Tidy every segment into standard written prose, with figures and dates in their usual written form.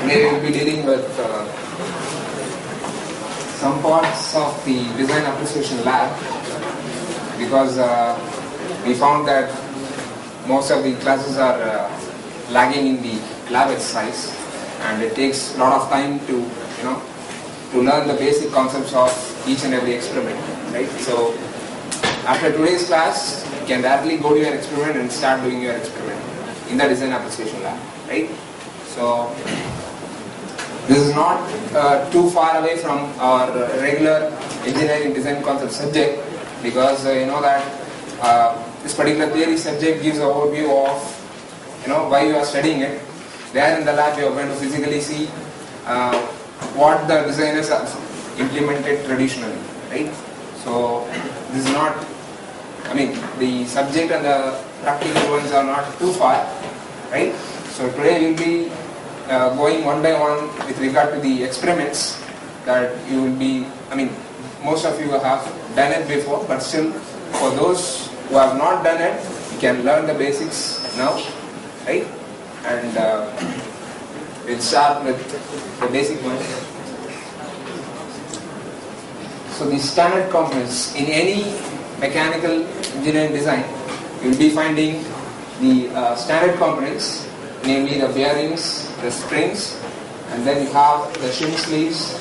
Today we will be dealing with some parts of the design appreciation lab, because we found that most of the classes are lagging in the lab exercise, and it takes a lot of time to learn the basic concepts of each and every experiment, right? So after today's class, you can directly go to your experiment and start doing your experiment in the design appreciation lab, right? So this is not too far away from our regular engineering design concept subject, because you know that this particular theory subject gives an overview of why you are studying it. There in the lab you are going to physically see what the designers have implemented traditionally, right? So this is not, the subject and the practical ones are not too far, right? So today we will be going one by one with regard to the experiments that you will be, most of you have done it before, but still for those who have not done it, you can learn the basics now, right? And we'll start with the basic one. So the standard components in any mechanical engineering design, you will be finding the standard components, namely the bearings, the springs, and then you have the shim sleeves,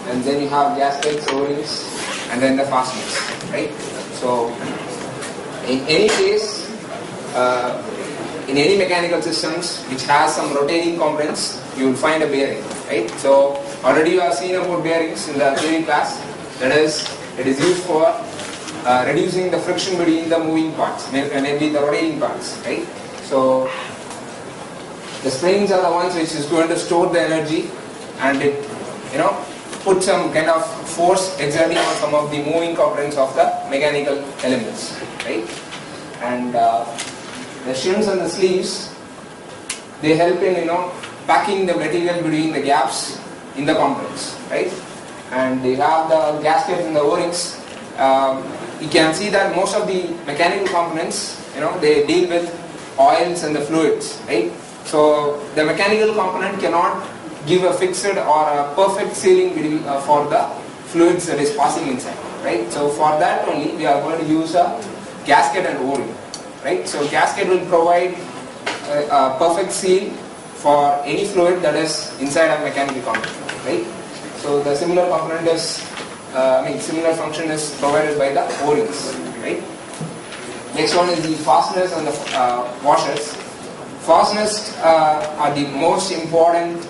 and then you have gaskets, O-rings, and then the fasteners, right? So in any case, in any mechanical systems which has some rotating components, you will find a bearing, right? So already you have seen about bearings in the theory class. That is, it is used for reducing the friction between the moving parts, namely the rotating parts, right? So the springs are the ones which is going to store the energy, and it put some kind of force exerting on some of the moving components of the mechanical elements, right? And the shims and the sleeves, they help in packing the material between the gaps in the components, right? And they have the gaskets and the O-rings. You can see that most of the mechanical components, they deal with oils and the fluids, right? So the mechanical component cannot give a fixed or a perfect sealing for the fluids that is passing inside, right? So for that only we are going to use a gasket and O-ring, right? So gasket will provide a perfect seal for any fluid that is inside a mechanical component, right? So the similar component is, similar function is provided by the O-rings, right? Next one is the fasteners and the washers. Fasteners are the most important,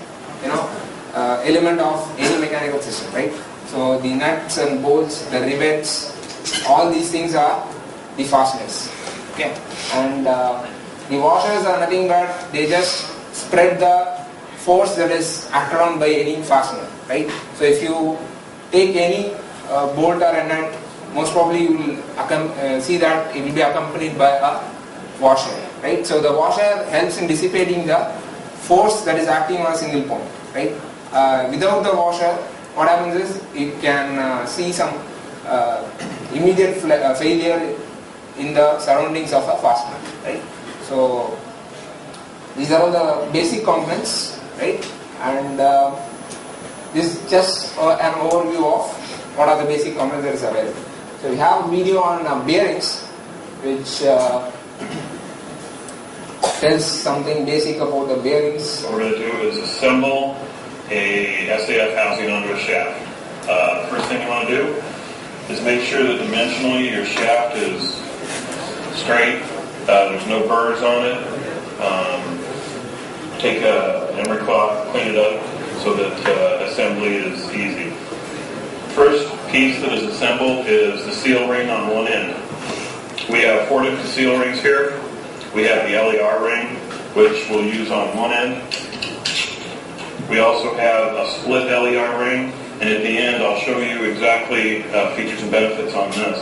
element of any mechanical system, right? So the nuts and bolts, the rivets, all these things are the fasteners. Okay, and the washers are nothing but they just spread the force that is acted on by any fastener, right? So if you take any bolt or a nut, most probably you will see that it will be accompanied by a washer, right? So the washer helps in dissipating the force that is acting on a single point, right? Without the washer, what happens is you can see some immediate failure in the surroundings of a fastener, right? So these are all the basic components, right? And this is just an overview of what are the basic components that is available. So we have a video on bearings, which tells something basic about the bearings. What we're going to do is assemble a SAF housing onto a shaft. First thing you want to do is make sure that dimensionally your shaft is straight. There's no burrs on it. Take an emery cloth, clean it up so that assembly is easy. First piece that is assembled is the seal ring on one end. We have 4 different seal rings here. We have the LER ring, which we'll use on one end. We also have a split LER ring, and at the end I'll show you exactly features and benefits on this.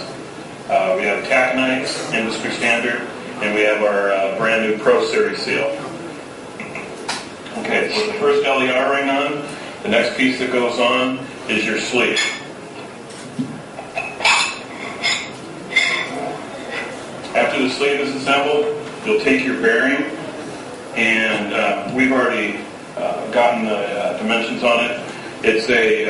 We have taconite's industry standard, and we have our brand new Pro Series seal. Okay, so with the first LER ring on, the next piece that goes on is your sleeve. After the sleeve is assembled, you'll take your bearing, and we've already gotten the dimensions on it. It's a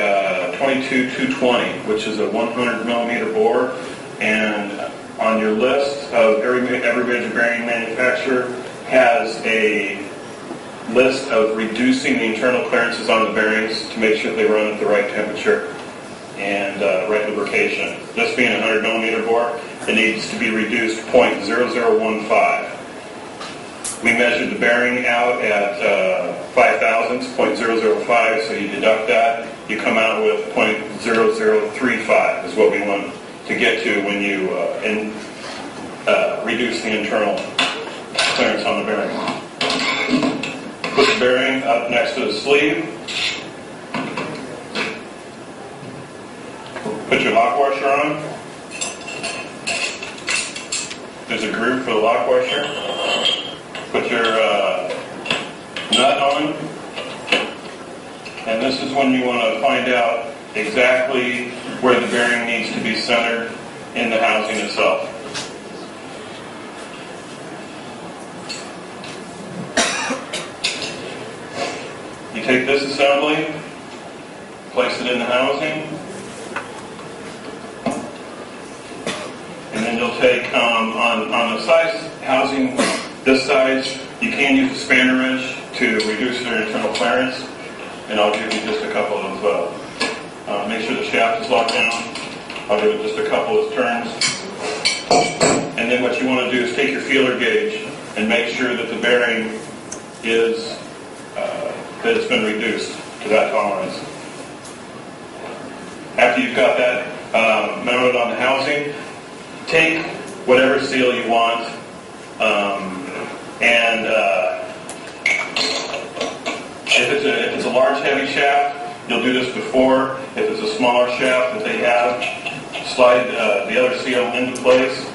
22-220, which is a 100 millimeter bore, and on your list of every major bearing manufacturer has a list of reducing the internal clearances on the bearings to make sure they run at the right temperature and right lubrication. This being a 100 millimeter bore, it needs to be reduced 0.0015. We measured the bearing out at 5 thousandths, 0.005, so you deduct that, you come out with 0.0035 is what we want to get to when you reduce the internal clearance on the bearing. Put the bearing up next to the sleeve. Put your lock washer on. There's a groove for the lock washer. Put your nut on. And this is when you want to find out exactly where the bearing needs to be centered in the housing itself. You take this assembly, place it in the housing, and then you'll take, on the size housing, this size, you can use a spanner wrench to reduce their internal clearance, and I'll give you just a couple of, make sure the shaft is locked down. I'll give it just a couple of turns. And then what you want to do is take your feeler gauge and make sure that the bearing is that it's been reduced to that tolerance. After you've got that mounted on the housing, take whatever seal you want, and if it's a large heavy shaft, you'll do this before. If it's a smaller shaft that they have, slide the other seal into place,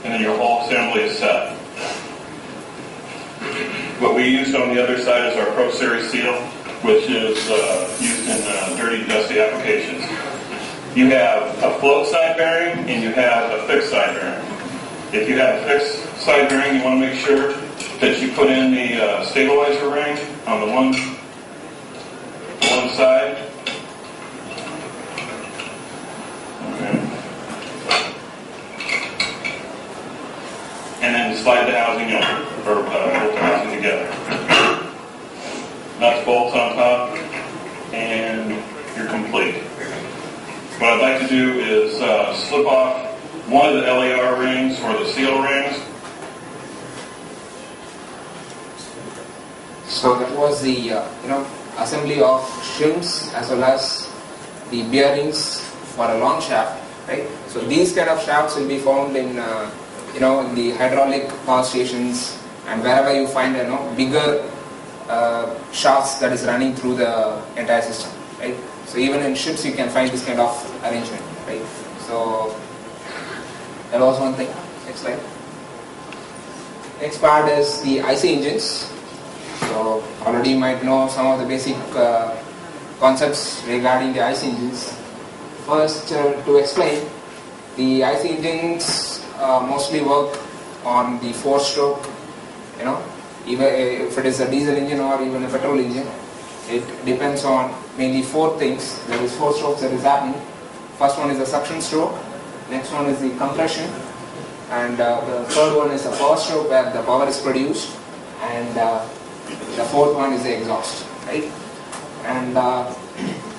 and then your whole assembly is set. What we used on the other side is our Pro Series seal, which is used in dirty, dusty applications. You have a float side bearing and you have a fixed side bearing. If you have a fixed side bearing, you want to make sure that you put in the stabilizer ring on the one side. Okay. And then slide the housing over, or bolt the housing together. Nuts, bolts on top, and you're complete. What I'd like to do is slip off one of the LAR rings or the seal rings. So that was the assembly of shims as well as the bearings for a long shaft, right? So these kind of shafts will be found in in the hydraulic power stations and wherever you find bigger shafts that is running through the entire system, right? So even in ships you can find this kind of arrangement, right? So that was one thing. Next slide. Next part is the IC engines. So already you might know some of the basic concepts regarding the IC engines. First, to explain, the IC engines mostly work on the 4-stroke, even if it is a diesel engine or even a petrol engine. It depends on mainly 4 things. There is 4 strokes that is happening. First one is the suction stroke, next one is the compression, and the third one is the power stroke where the power is produced, and the fourth one is the exhaust, right? And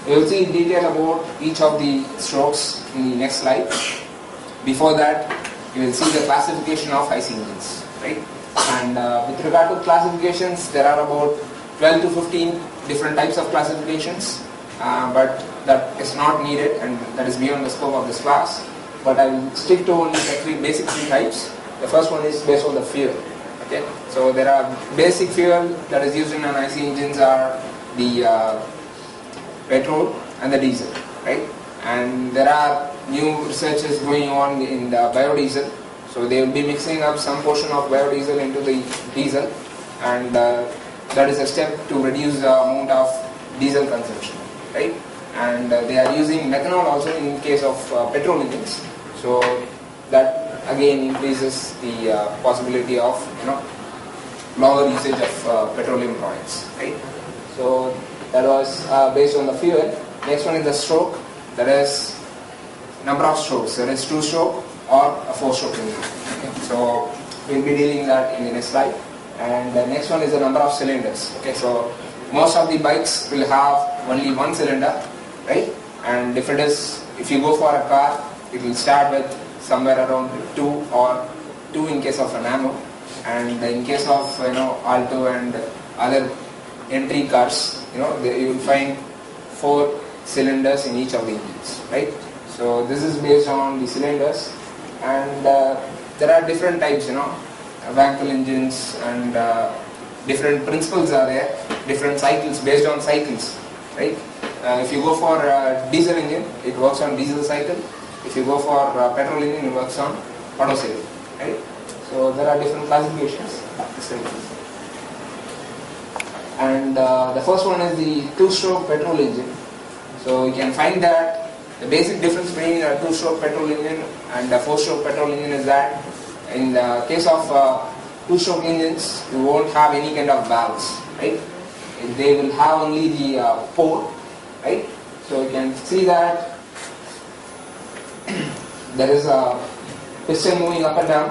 we will see in detail about each of the strokes in the next slide. Before that, you will see the classification of IC engines, right? And with regard to classifications, there are about 12 to 15 different types of classifications, but that is not needed and that is beyond the scope of this class. But I will stick to only the basic 3 types. The first one is based on the fuel. Okay, so there are basic fuel that is used in an IC engines are the petrol and the diesel, right? And there are new researches going on in the biodiesel. So they will be mixing up some portion of biodiesel into the diesel, and that is a step to reduce the amount of diesel consumption, right? And they are using methanol also in case of petrol engines. So that again increases the possibility of longer usage of petroleum products, right? So that was based on the fuel. Next one is the stroke, that is number of strokes. There is 2-stroke or a 4-stroke engine. Okay? So we'll be dealing that in the next slide. And the next one is the number of cylinders. Okay, so most of the bikes will have only one cylinder, right? And if you go for a car, it will start with somewhere around 2 or 2 in case of a Nano, and in case of Alto and other entry cars, you will find 4 cylinders in each of the engines, right? So this is based on the cylinders, and there are different types, Wankel engines, and different principles are there, different cycles based on cycles, right? If you go for a diesel engine, it works on diesel cycle. If you go for a petrol engine, it works on Otto cycle, right? So there are different classifications. And the first one is the 2-stroke petrol engine. So you can find that the basic difference between a 2-stroke petrol engine and a 4-stroke petrol engine is that in the case of 2-stroke engines, you won't have any kind of valves, right? They will have only the port, right? So you can see that there is a piston moving up and down.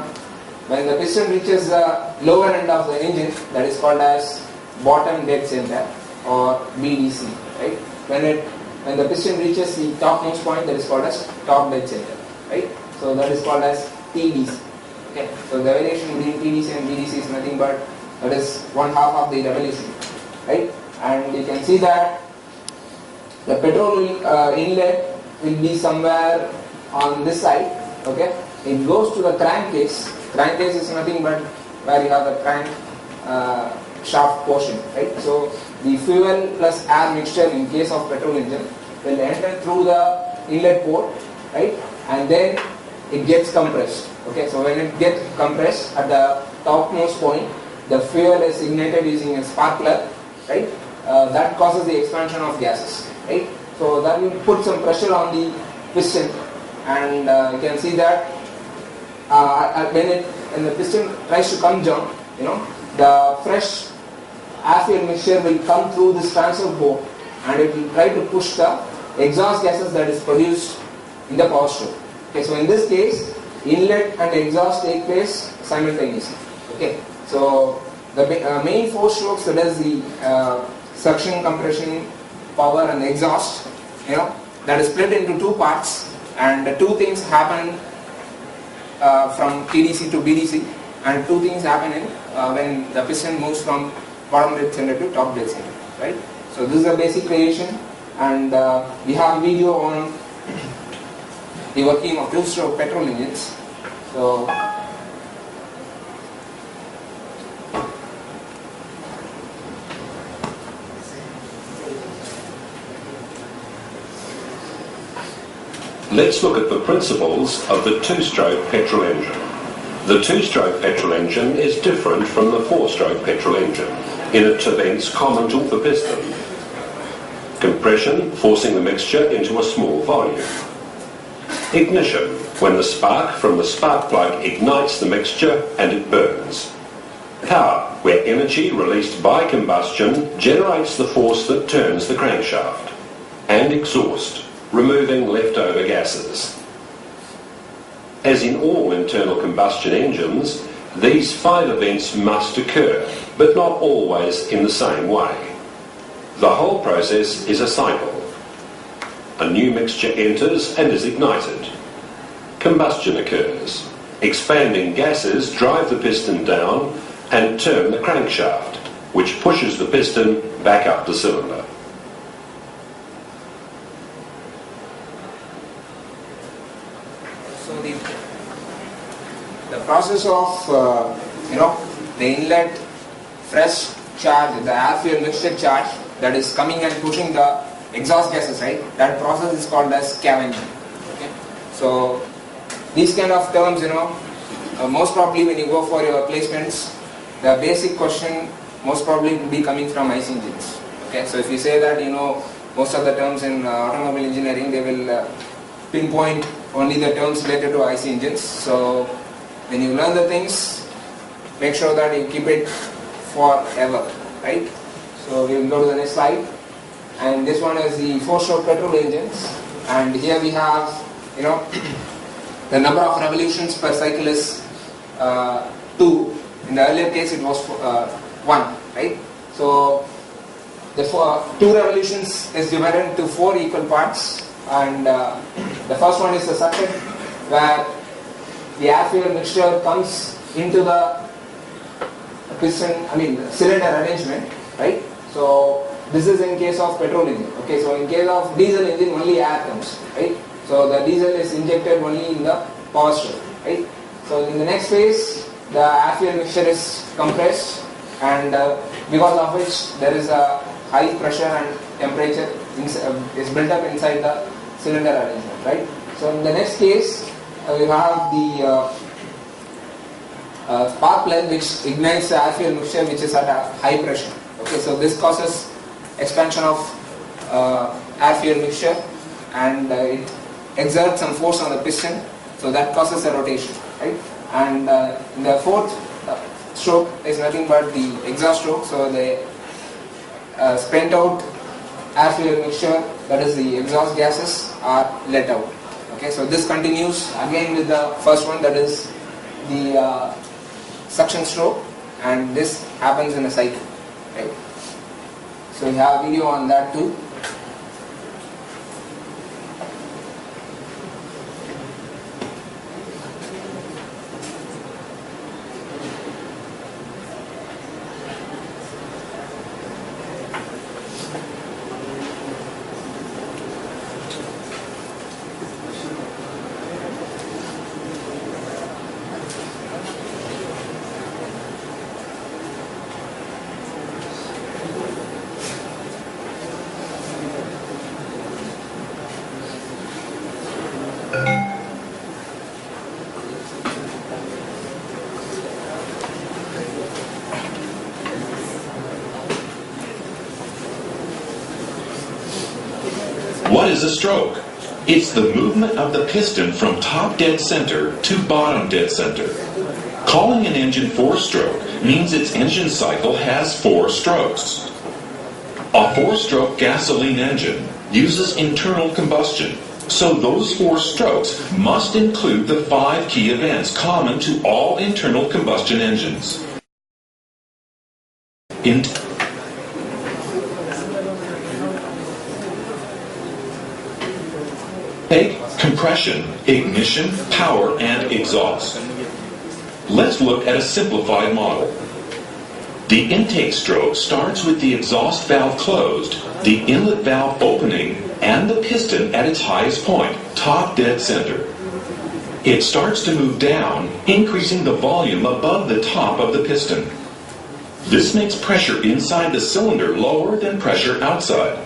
When the piston reaches the lower end of the engine, that is called as bottom dead center or BDC, right? When the piston reaches the topmost point, that is called as top dead center, right? So that is called as TDC. Okay, so the variation between TDC and BDC is nothing but that is 1/2 of the revolution, right? And you can see that the petrol inlet will be somewhere on this side. Okay, it goes to the crankcase. Crankcase is nothing but where you have the crank shaft portion, right? So the fuel plus air mixture in case of petrol engine will enter through the inlet port, right? And then it gets compressed. Okay, so when it gets compressed at the topmost point, the fuel is ignited using a spark plug, right? That causes the expansion of gases, right? So that will put some pressure on the piston, and you can see that when the piston tries to come down, the fresh air fuel mixture will come through this transfer port, and it will try to push the exhaust gases that is produced in the power stroke. Okay, so in this case, inlet and exhaust take place simultaneously. Okay, so the main 4 strokes, that is the suction, compression, power, and exhaust, that is split into 2 parts, and 2 things happen from TDC to BDC, and 2 things happen when the piston moves from bottom dead center to top dead center, right? So this is a basic variation, and we have a video on the working of 2-stroke petrol engines. So let's look at the principles of the 2-stroke petrol engine. The 2-stroke petrol engine is different from the 4-stroke petrol engine in its events common to the piston. Compression, forcing the mixture into a small volume. Ignition, when the spark from the spark plug ignites the mixture and it burns. Power, where energy released by combustion generates the force that turns the crankshaft. And exhaust, removing leftover gases. As in all internal combustion engines, these 5 events must occur, but not always in the same way. The whole process is a cycle. A new mixture enters and is ignited. Combustion occurs. Expanding gases drive the piston down and turn the crankshaft, which pushes the piston back up the cylinder. So the process of the inlet fresh charge, the air fuel mixture charge that is coming and pushing the exhaust gases, right? That process is called as scavenging. Okay? So these kind of terms, most probably when you go for your placements, the basic question most probably will be coming from IC engines. Okay, so if you say that most of the terms in automobile engineering, they will pinpoint only the terms related to IC engines. So when you learn the things, make sure that you keep it forever, right? So we will go to the next slide, and this one is the 4-stroke petrol engines, and here we have, the number of revolutions per cycle is 2. In the earlier case it was 1, right? So the 2 revolutions is divided into 4 equal parts, and the first one is the circuit where the air fuel mixture comes into the cylinder arrangement, right? So this is in case of petrol engine. Okay, so in case of diesel engine only air comes, right? So the diesel is injected only in the power stroke, right? So in the next phase, the air fuel mixture is compressed, and because of which there is a high pressure and temperature is built up inside the cylinder arrangement, right? So in the next case, we have the spark plug which ignites the air fuel mixture which is at a high pressure. Okay, so this causes expansion of air fuel mixture, and it exerts some force on the piston, so that causes a rotation, right? And in the 4th stroke is nothing but the exhaust stroke, so the spent out air fuel mixture, that is the exhaust gases, are let out. Okay, so this continues again with the first one, that is the suction stroke, and this happens in a cycle, right? So we have a video on that too. What is a stroke? It's the movement of the piston from top dead center to bottom dead center. Calling an engine 4-stroke means its engine cycle has 4 strokes. A 4-stroke gasoline engine uses internal combustion, so those 4 strokes must include the 5 key events common to all internal combustion engines. Intake, compression, ignition, power, and exhaust. Let's look at a simplified model. The intake stroke starts with the exhaust valve closed, the inlet valve opening, and the piston at its highest point, top dead center. It starts to move down, increasing the volume above the top of the piston. This makes pressure inside the cylinder lower than pressure outside.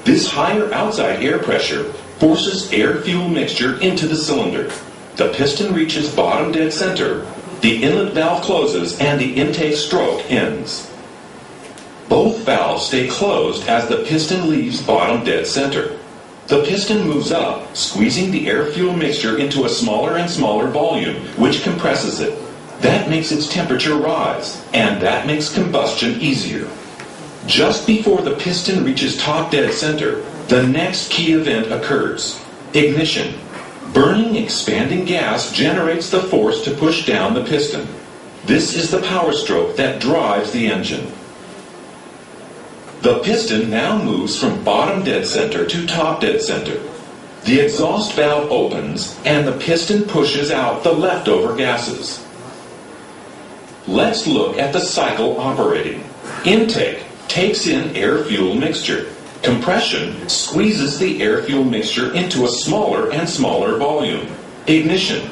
This higher outside air pressure forces air-fuel mixture into the cylinder. The piston reaches bottom dead center, the inlet valve closes, and the intake stroke ends. Both valves stay closed as the piston leaves bottom dead center. The piston moves up, squeezing the air-fuel mixture into a smaller and smaller volume, which compresses it. That makes its temperature rise, and that makes combustion easier. Just before the piston reaches top dead center, the next key event occurs: ignition. Burning expanding gas generates the force to push down the piston. This is the power stroke that drives the engine. The piston now moves from bottom dead center to top dead center. The exhaust valve opens and the piston pushes out the leftover gases. Let's look at the cycle operating. Intake takes in air-fuel mixture. Compression squeezes the air-fuel mixture into a smaller and smaller volume. Ignition.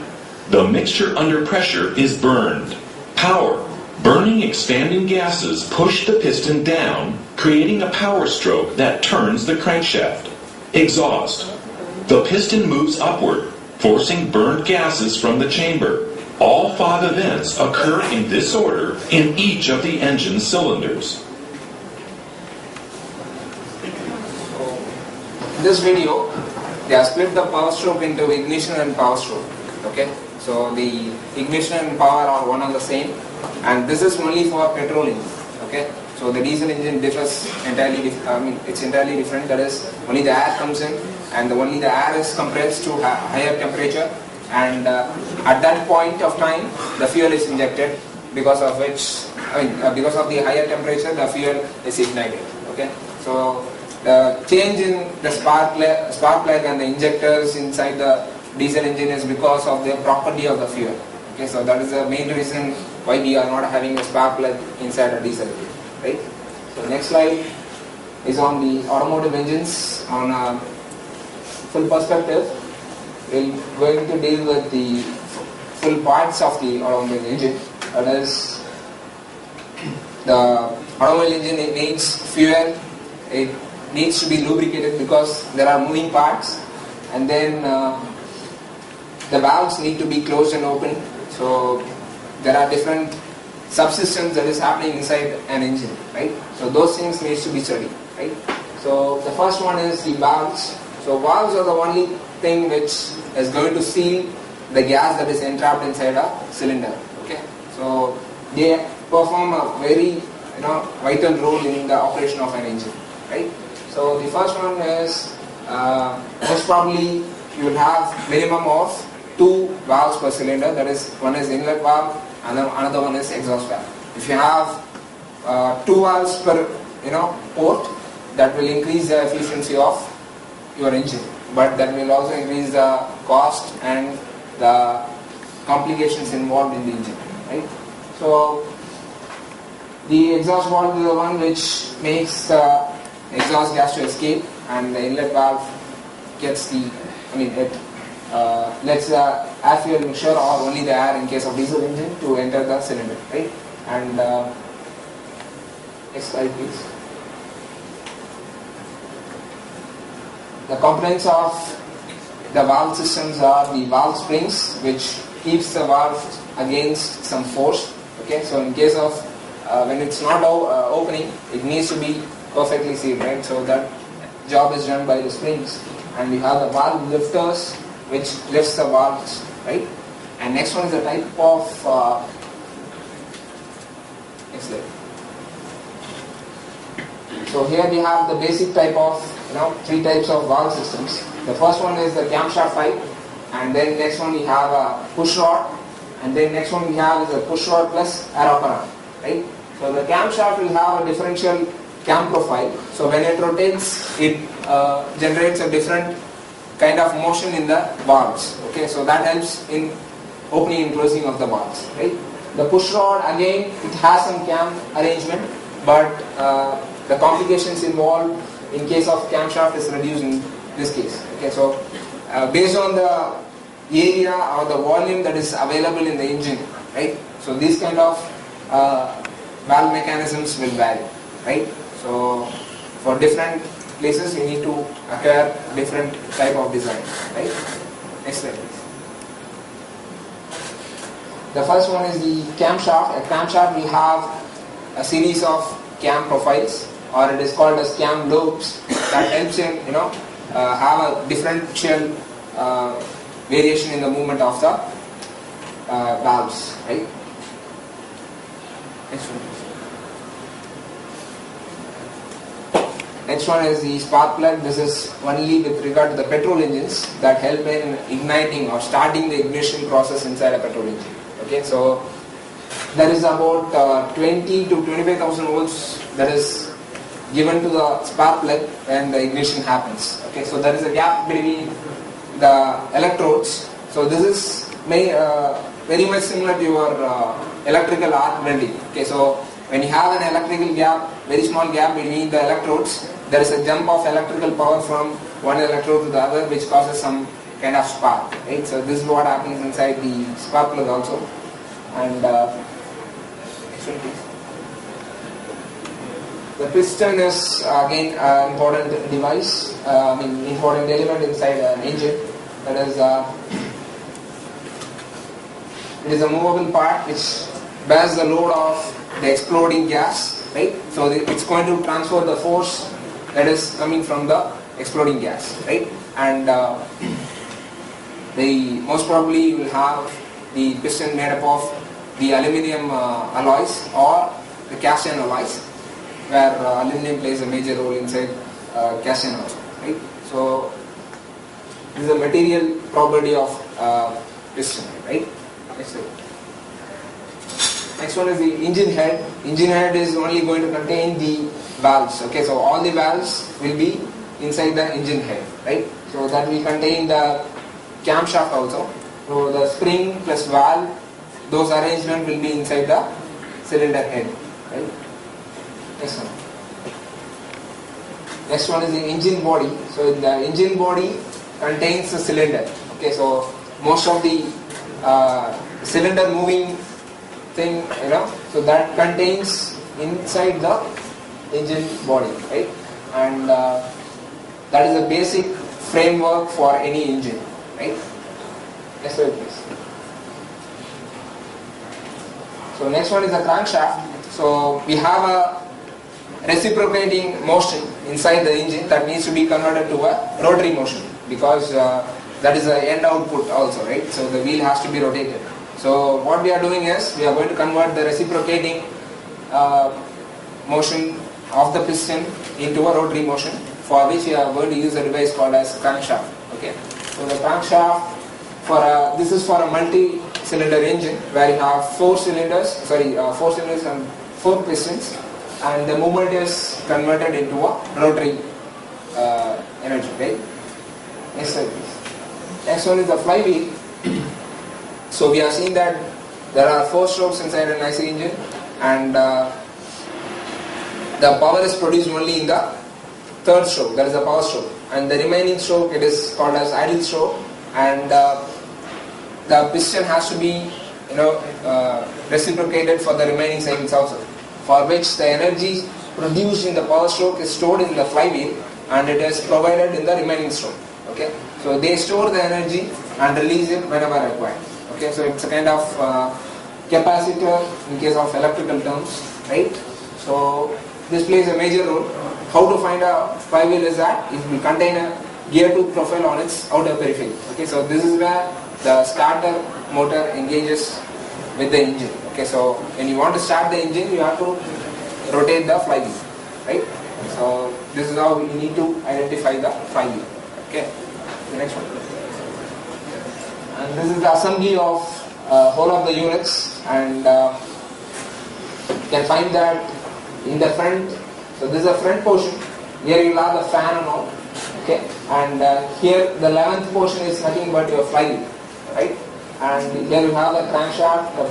The mixture under pressure is burned. Power. Burning expanding gases push the piston down, creating a power stroke that turns the crankshaft. Exhaust. The piston moves upward, forcing burned gases from the chamber. All 5 events occur in this order in each of the engine cylinders. In this video, they have split the power stroke into ignition and power stroke. Okay, so the ignition and power are one and the same, and this is only for petrol engine. Okay, so the diesel engine differs entirely. It's entirely different. That is, only the air comes in, and only the air is compressed to higher temperature, and at that point of time, the fuel is injected, because of which, because of the higher temperature, the fuel is ignited. Okay, so the change in the spark plug and the injectors inside the diesel engine is because of the property of the fuel. Okay, so that is the main reason why we are not having a spark plug inside a diesel engine, right? So next slide is on the automotive engines. On a full perspective, we're going to deal with the full parts of the automobile engine. That is, the automobile engine, it needs fuel, it needs to be lubricated because there are moving parts, and then the valves need to be closed and open. So there are different subsystems that is happening inside an engine, right? So those things needs to be studied, right? So the first one is the valves. So valves are the only thing which is going to seal the gas that is entrapped inside a cylinder. Okay, so they perform a very vital role in the operation of an engine, right? So the first one is most probably you will have minimum of 2 valves per cylinder. That is, one is inlet valve and another one is exhaust valve. If you have 2 valves per port, that will increase the efficiency of your engine, but that will also increase the cost and the complications involved in the engine, right? So the exhaust valve is the one which makes the exhaust gas to escape, and the inlet valve gets it lets the air fuel mixture or only the air in case of diesel engine to enter the cylinder, right? And next slide please. The components of the valve systems are the valve springs, which keeps the valve against some force. Okay, so in case of when it's not opening, it needs to be perfectly sealed, right? So that job is done by the springs. And we have the valve lifters, which lifts the valves, right? And next one is the type of next slide. So here we have the basic type of 3 types of valve systems. The first one is the camshaft pipe, and then next one we have a push rod, and then next one we have is a push rod plus air apparat, right? So the camshaft will have a differential cam profile. So when it rotates, it generates a different kind of motion in the valves. Okay, so that helps in opening and closing of the valves, right? The push rod, again, it has some cam arrangement, but the complications involved in case of camshaft is reduced in this case. Okay, so based on the area or the volume that is available in the engine, right? So these kind of valve mechanisms will vary, right? So for different places you need to acquire different type of design, right? Next slide please. The first one is the camshaft. A camshaft will have a series of cam profiles, or it is called as cam lobes, that helps in have a differential variation in the movement of the valves, right? Next one. Next one is the spark plug. This is only with regard to the petrol engines that help in igniting or starting the ignition process inside a petrol engine. Okay, so there is about 20 to 25,000 volts that is given to the spark plug when the ignition happens. Okay, so there is a gap between the electrodes. So this is very much similar to your electrical arc welding. Okay, so when you have an electrical gap, very small gap between the electrodes, there is a jump of electrical power from one electrode to the other, which causes some kind of spark, right? So this is what happens inside the spark plug also. And the piston is again an important device, important element inside an engine. That is, it is a movable part which bears the load of the exploding gas, right? So it's going to transfer the force that is coming from the exploding gas, right? And the most probably you will have the piston made up of the aluminium alloys, or the cast iron alloys, where aluminum plays a major role inside cast iron alloy, right? So this is a material property of piston, right? Next one is the engine head. Engine head is only going to contain the valves. Okay, so all the valves will be inside the engine head, right? So that will contain the camshaft also. So the spring plus valve, those arrangement will be inside the cylinder head, right? Next one is the engine body. So the engine body contains the cylinder. Okay, so most of the cylinder moving thing, so that contains inside the engine body, right? And that is a basic framework for any engine, right? Next slide, please. So next one is the crankshaft. So we have a reciprocating motion inside the engine that needs to be converted to a rotary motion, because that is the end output also, right? So the wheel has to be rotated. So what we are doing is we are going to convert the reciprocating motion of the piston into a rotary motion, for which we are going to use a device called as crankshaft. Okay. So the crankshaft this is for a multi-cylinder engine where you have 4 cylinders and 4 pistons, and the movement is converted into a rotary energy, right? Next slide, please. Next one is the flywheel. So we have seen that there are 4 strokes inside an IC engine, and the power is produced only in the 3rd stroke, that is the power stroke, and the remaining stroke, it is called as idle stroke, and the piston has to be reciprocated for the remaining cycles also, for which the energy produced in the power stroke is stored in the flywheel and it is provided in the remaining stroke. Okay, so they store the energy and release it whenever required. Okay, so it's a kind of capacitor in case of electrical terms, right? So this plays a major role. How to find a flywheel is that it will contain a gear tooth profile on its outer periphery. Okay, so this is where the starter motor engages with the engine. Okay, so when you want to start the engine, you have to rotate the flywheel, right? So this is how you need to identify the flywheel. Okay, the next one. And this is the assembly of whole of the units, and you can find that in the front. So this is the front portion. Here you will have the fan and all. Okay, and here the 11th portion is nothing but your flywheel, right? And here you have the crankshaft, the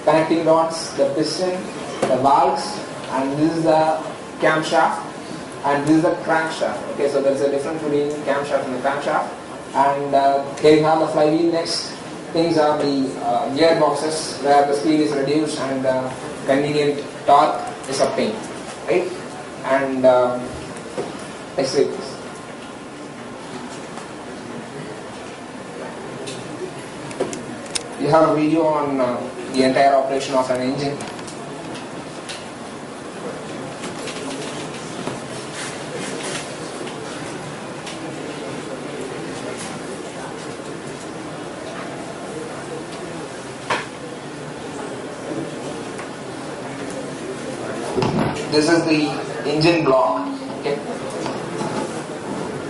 connecting rods, the piston, the valves, and this is the camshaft, and this is the crankshaft. Okay, so there is a difference between camshaft and the crankshaft. And here you have the flywheel. Next things are the gearboxes, where the speed is reduced and convenient torque is obtained, right? And next slide, please. You have a video on the entire operation of an engine. This is the engine block. Okay.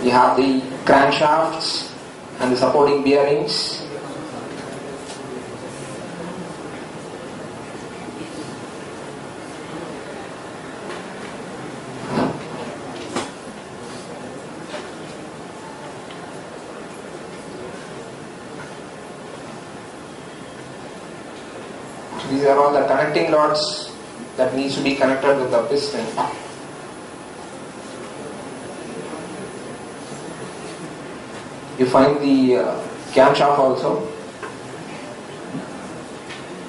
You have the crankshafts and the supporting bearings. These are all the connecting rods that needs to be connected with the piston. You find the camshaft also.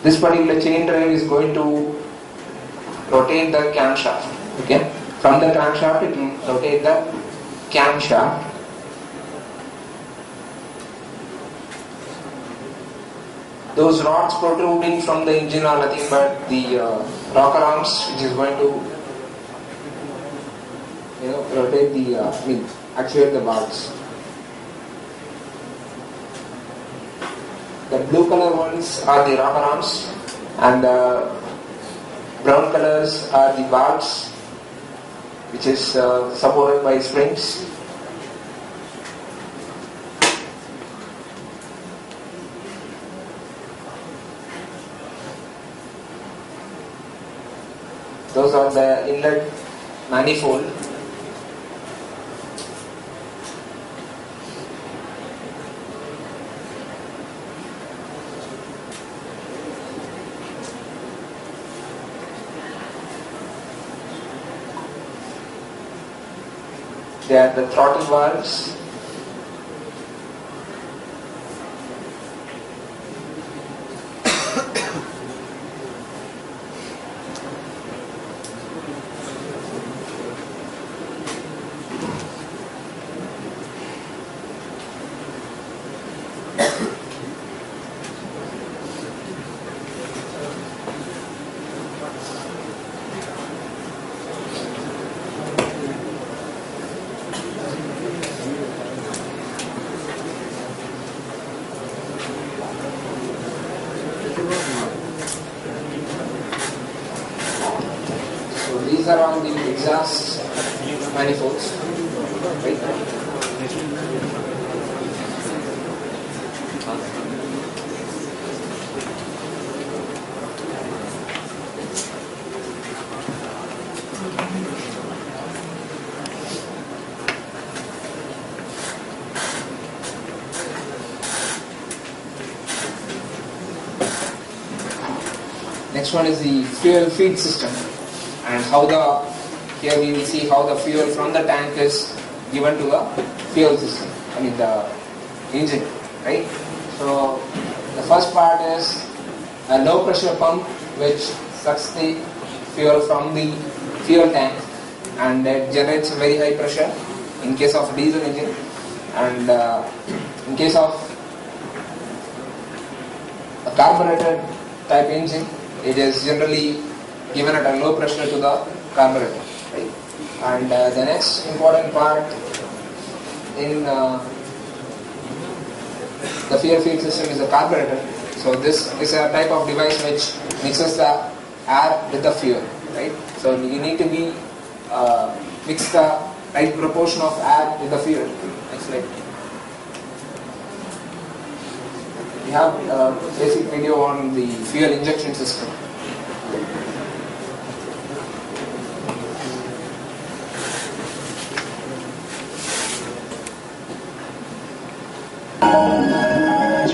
This particular chain drive is going to rotate the camshaft. Okay, from the crankshaft it will rotate the camshaft. Those rods protruding from the engine are nothing but the rocker arms, which is going to rotate the actuate the valves. The blue color ones are the rocker arms, and the brown color cylinders are the valves, which is supported by springs. Those are the inlet manifold. They are the throttle valves. These are all the exhaust manifolds. Right? Next one is the fuel feed system. And here we will see how the fuel from the tank is given to the fuel system, the engine, right? So the first part is a low pressure pump which sucks the fuel from the fuel tank and it generates very high pressure in case of diesel engine, and in case of a carbureted type engine, it is generally given at a low pressure to the carburetor, right? And the next important part in the fuel feed system is the carburetor. So this is a type of device which mixes the air with the fuel, right? So you need to mix the right proportion of air with the fuel. Next slide. We have a basic video on the fuel injection system.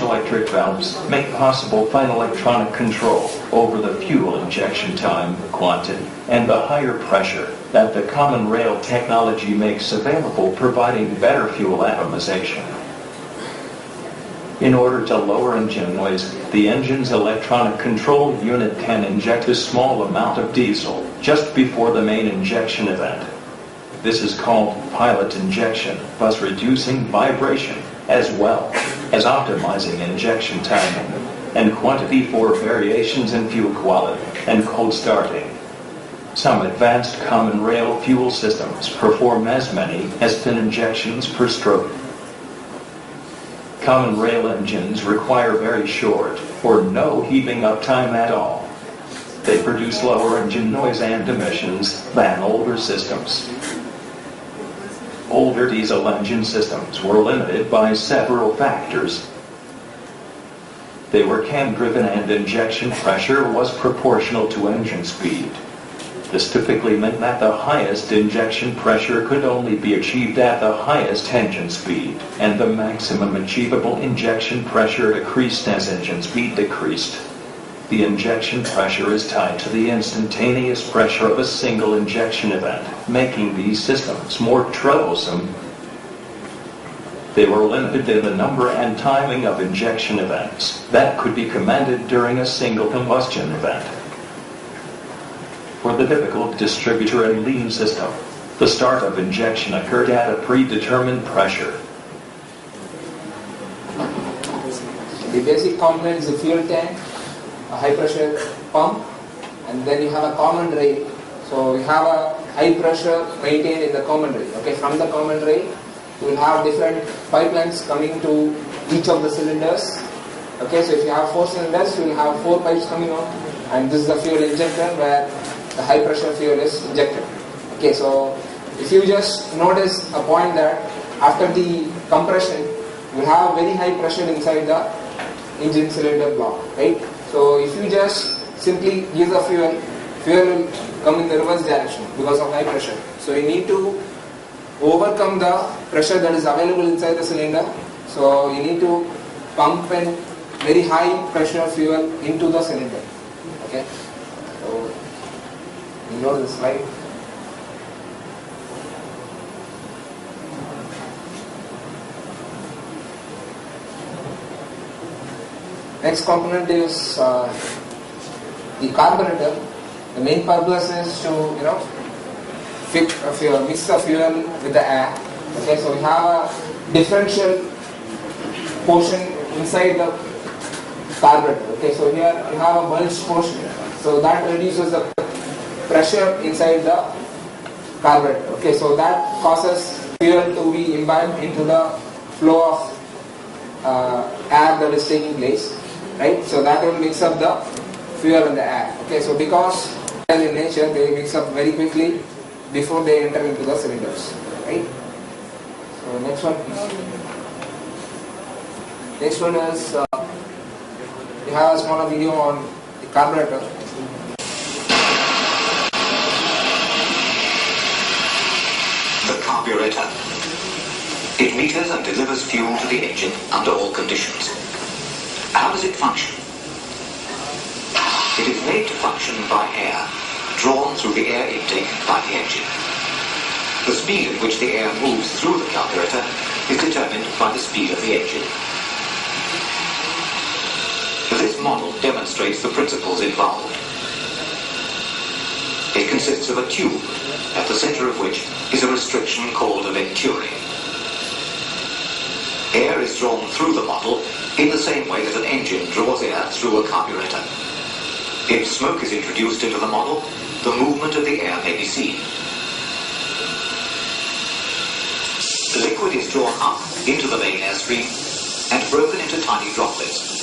Electric valves make possible fine electronic control over the fuel injection time, quantity, and the higher pressure that the common rail technology makes available, providing better fuel atomization. In order to lower engine noise, the engine's electronic control unit can inject a small amount of diesel just before the main injection event. This is called pilot injection, thus reducing vibration as well as optimizing injection timing and quantity for variations in fuel quality and cold starting. Some advanced common rail fuel systems perform as many as 10 injections per stroke. Common rail engines require very short or no heating up time at all. They produce lower engine noise and emissions than older systems. Older diesel engine systems were limited by several factors. They were cam-driven and injection pressure was proportional to engine speed. This typically meant that the highest injection pressure could only be achieved at the highest engine speed, and the maximum achievable injection pressure decreased as engine speed decreased. The injection pressure is tied to the instantaneous pressure of a single injection event, making these systems more troublesome. They were limited in the number and timing of injection events that could be commanded during a single combustion event. For the typical distributor and lean system, the start of injection occurred at a predetermined pressure. The basic component is the fuel tank, a high pressure pump, and then you have a common rail. So we have a high pressure maintained in the common rail. Okay, from the common rail, you will have different pipelines coming to each of the cylinders. Okay, so if you have 4 cylinders, you will have 4 pipes coming out, and this is the fuel injector where the high pressure fuel is injected. Okay, so if you just notice a point that after the compression, you have very high pressure inside the engine cylinder block, right? So if you just simply give the fuel will come in the reverse direction because of high pressure. So you need to overcome the pressure that is available inside the cylinder. So you need to pump in very high pressure fuel into the cylinder. Okay, so you know this slide. Next component is the carburetor. The main purpose is to mix the fuel with the air. Okay, so we have a differential portion inside the carburetor. Okay, so here you have a bulge portion, so that reduces the pressure inside the carburetor. Okay, so that causes fuel to be imbibed into the flow of air that is taking place, right? So that will mix up the fuel and the air. Okay, so because in nature they mix up very quickly before they enter into the cylinders, right? So next one, please. Next one is we have a smaller video on the carburetor. The carburetor. It meters and delivers fuel to the engine under all conditions. How does it function? It is made to function by air, drawn through the air intake by the engine. The speed at which the air moves through the carburetor is determined by the speed of the engine. This model demonstrates the principles involved. It consists of a tube, at the center of which is a restriction called a venturi. Air is drawn through the model in the same way that an engine draws air through a carburetor. If smoke is introduced into the model, the movement of the air may be seen. The liquid is drawn up into the main airstream and broken into tiny droplets.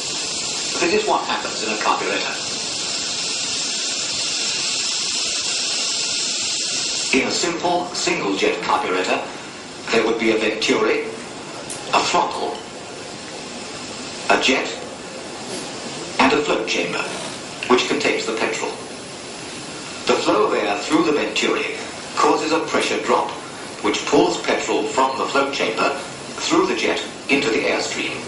This is what happens in a carburetor. In a simple single-jet carburetor, there would be a venturi, a throttle, a jet, and a float chamber, which contains the petrol. The flow of air through the venturi causes a pressure drop, which pulls petrol from the float chamber through the jet into the airstream.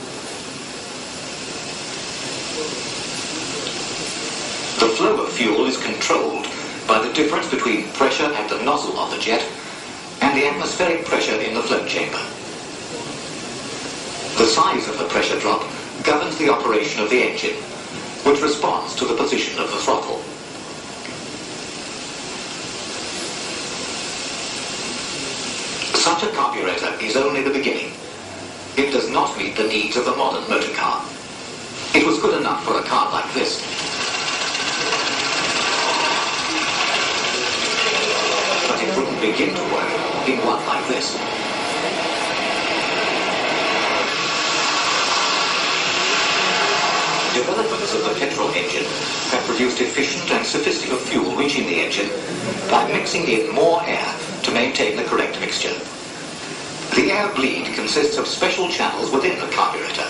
The flow of fuel is controlled by the difference between pressure at the nozzle of the jet and the atmospheric pressure in the float chamber. The size of the pressure drop governs the operation of the engine, which responds to the position of the throttle. Such a carburetor is only the beginning. It does not meet the needs of the modern motor car. It was good enough for a car like this. But it wouldn't begin to work in one like this. Developments of the petrol engine have produced efficient and sophisticated fuel reaching the engine by mixing in more air to maintain the correct mixture. The air bleed consists of special channels within the carburetor,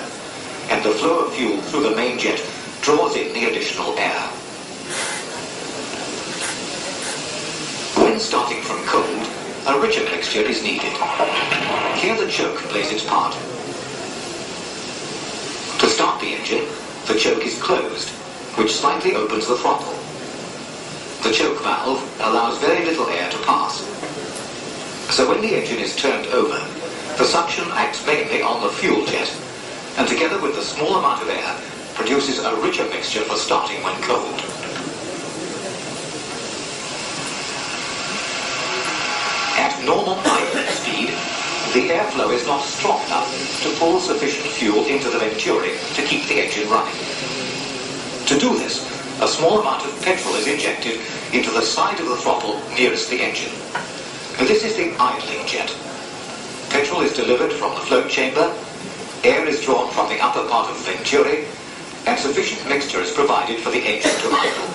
and the flow of fuel through the main jet draws in the additional air. When starting from cold, a richer mixture is needed. Here the choke plays its part. To start the engine, the choke is closed, which slightly opens the throttle. The choke valve allows very little air to pass. So when the engine is turned over, the suction acts mainly on the fuel jet, and together with the small amount of air, produces a richer mixture for starting when cold. At normal idling speed, the airflow is not strong enough to pull sufficient fuel into the venturi to keep the engine running. To do this, a small amount of petrol is injected into the side of the throttle nearest the engine. This is the idling jet. Petrol is delivered from the float chamber, air is drawn from the upper part of the venturi, and sufficient mixture is provided for the engine to idle.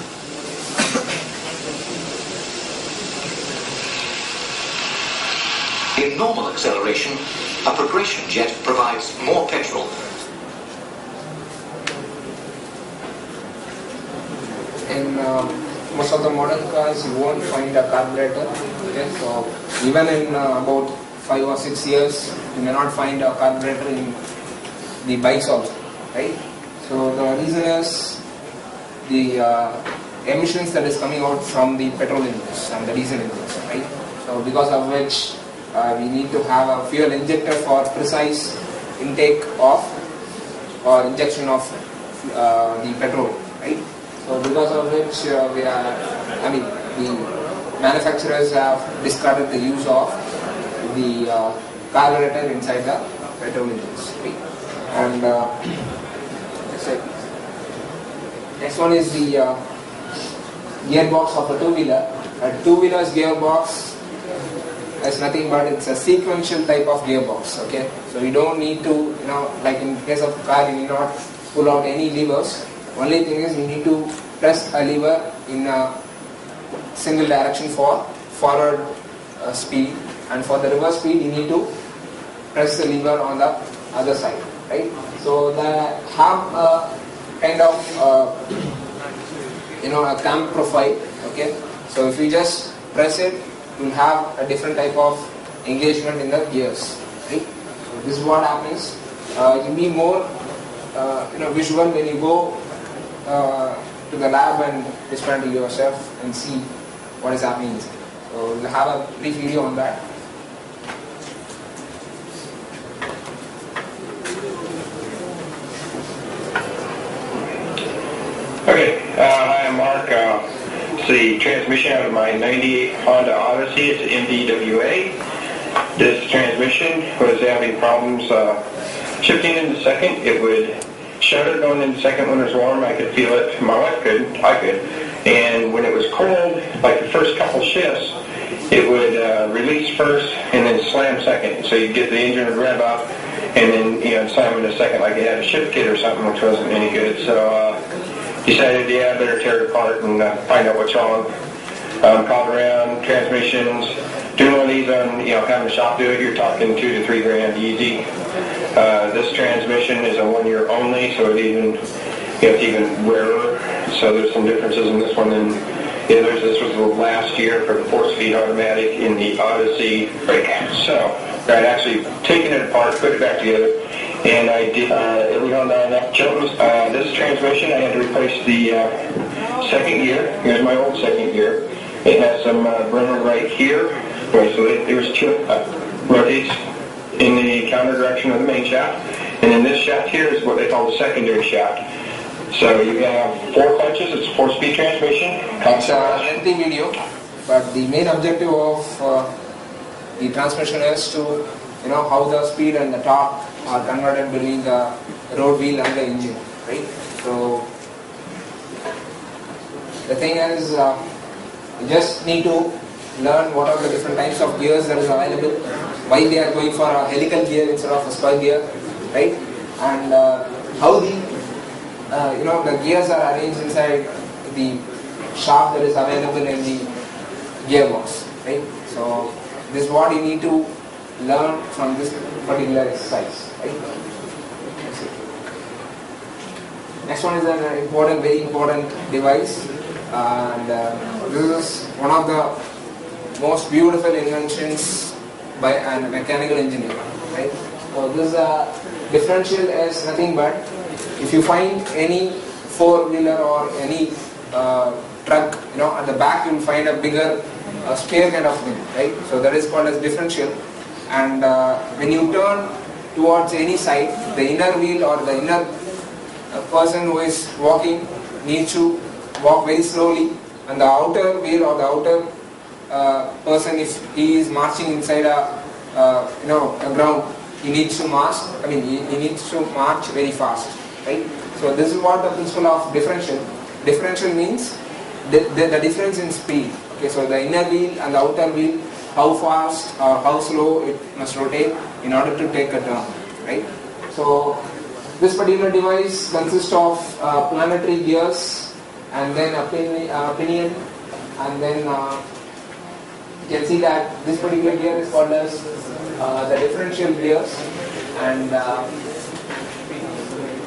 In normal acceleration, a progression jet provides more petrol. In most of the modern cars, you won't find a carburetor. Okay, so even in about 5 or 6 years, you may not find a carburetor in the bikes also, right? So the reason is the emissions that is coming out from the petrol engines and the diesel engines, right? So because of which we need to have a fuel injector for precise intake of or injection of the petrol, right? So because of which the manufacturers have discarded the use of the carburetor inside the petrol engines, right? And next one is the gearbox of a two-wheeler. A two-wheeler's gearbox is nothing but it's a sequential type of gearbox. Okay, so you don't need to, like in case of car, you need not pull out any levers. Only thing is you need to press a lever in a single direction for forward speed, and for the reverse speed you need to press the lever on the other side, right? So they have a kind of a cam profile. Okay, so if you just press it, you'll have a different type of engagement in the gears, right? So this is what happens. It will be more visual when you go to the lab and explain to yourself and see what is happening. So we'll have a brief video on that. Okay, hi, I'm Mark. It's the transmission out of my 98 Honda Odyssey. It's MVWA. This transmission was having problems shifting into second. It would shudder going into second when it was warm. I could feel it. My wife couldn't. I could. And when it was cold, like the first couple shifts, it would release first and then slam second. So you'd get the engine would rev up and then slam into second like it had a shift kit or something, which wasn't any good. So decided, better tear it apart and find out what's wrong. Called around transmissions. Doing one of these on, having a shop do it, you're talking $2 to $3 grand easy. This transmission is a 1 year only, so it's even rarer. So there's some differences in this one than the others. This was the last year for the 4-speed automatic in the Odyssey brake. So I'd actually taken it apart, put it back together, and I did every on enough Chilton's. This transmission, I had to replace the second gear. Here's my old second gear. It has some bremmer right here. Right, so there's two rotates in the counter direction of the main shaft, and then this shaft here is what they call the secondary shaft. So you have 4 clutches. It's a 4-speed transmission. It's a lengthy video, but the main objective of the transmission is to how the speed and the torque are converted between the road wheel and the engine, right? So the thing is, you just need to learn what are the different types of gears that is available, why they are going for a helical gear instead of a square gear, right? And how the gears are arranged inside the shaft that is available in the gearbox, right? So this is what you need to learn from this particular exercise, right? Next one is an very important device, and this is one of the most beautiful inventions by a mechanical engineer, right? So this differential is nothing but if you find any 4-wheeler or any truck, at the back you will find a bigger spare kind of thing, right? So that is called as differential. And when you turn towards any side, the inner wheel or the inner person who is walking needs to walk very slowly, and the outer wheel or the outer person, if he is marching inside a ground, he needs to march. He needs to march very fast, right? So this is what the principle of differential. Differential means the difference in speed. Okay, so the inner wheel and the outer wheel, how fast or how slow it must rotate in order to take a turn, right? So this particular device consists of planetary gears and then a pinion and then You can see that this particular gear is called as the differential gears, and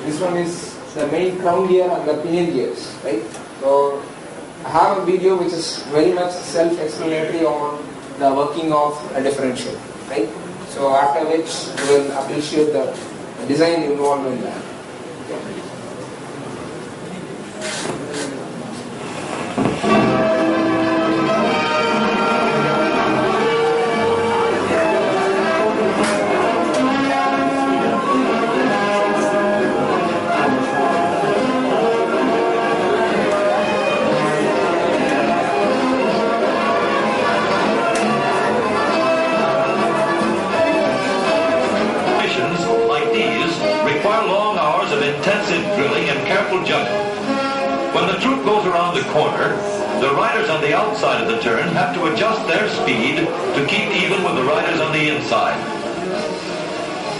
this one is the main crown gear and the pinion gears, right? So I have a video which is very much self-explanatory on the working of a differential, right? So after which you will appreciate the design involved in that. When the troop goes around the corner, the riders on the outside of the turn have to adjust their speed to keep even with the riders on the inside.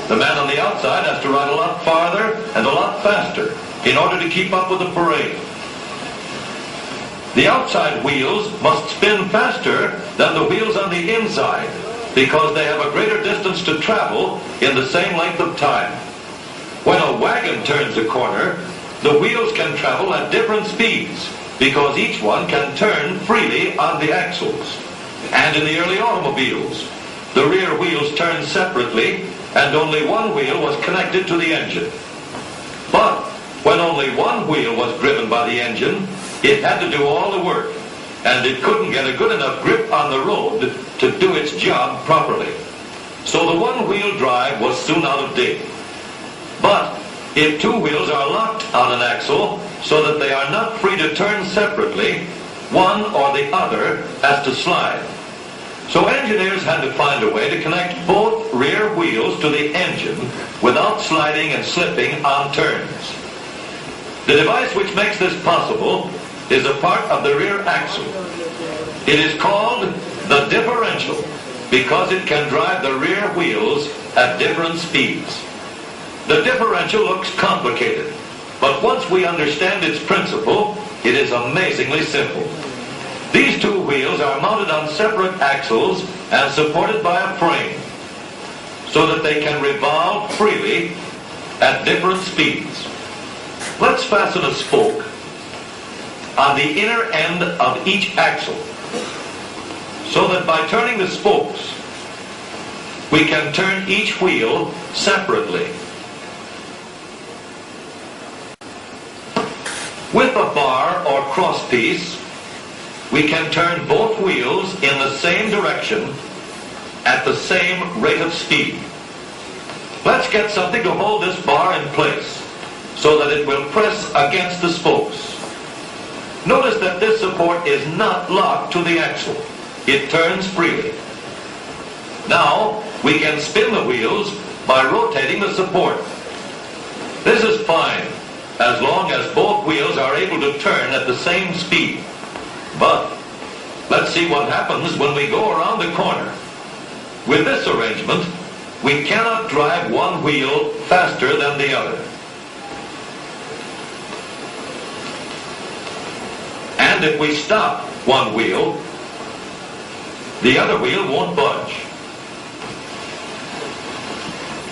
The man on the outside has to ride a lot farther and a lot faster in order to keep up with the parade. The outside wheels must spin faster than the wheels on the inside because they have a greater distance to travel in the same length of time. When a wagon turns a corner, the wheels can travel at different speeds because each one can turn freely on the axles. And in the early automobiles, the rear wheels turned separately and only one wheel was connected to the engine. But when only one wheel was driven by the engine, it had to do all the work, and it couldn't get a good enough grip on the road to do its job properly. So the one-wheel drive was soon out of date. But if two wheels are locked on an axle so that they are not free to turn separately, one or the other has to slide. So engineers had to find a way to connect both rear wheels to the engine without sliding and slipping on turns. The device which makes this possible is a part of the rear axle. It is called the differential because it can drive the rear wheels at different speeds. The differential looks complicated, but once we understand its principle, it is amazingly simple. These two wheels are mounted on separate axles and supported by a frame, so that they can revolve freely at different speeds. Let's fasten a spoke on the inner end of each axle, so that by turning the spokes, we can turn each wheel separately. With a bar or crosspiece, we can turn both wheels in the same direction at the same rate of speed. Let's get something to hold this bar in place so that it will press against the spokes. Notice that this support is not locked to the axle. It turns freely. Now, we can spin the wheels by rotating the support. This is fine, as long as both wheels are able to turn at the same speed. But let's see what happens when we go around the corner. With this arrangement, we cannot drive one wheel faster than the other. And if we stop one wheel, the other wheel won't budge.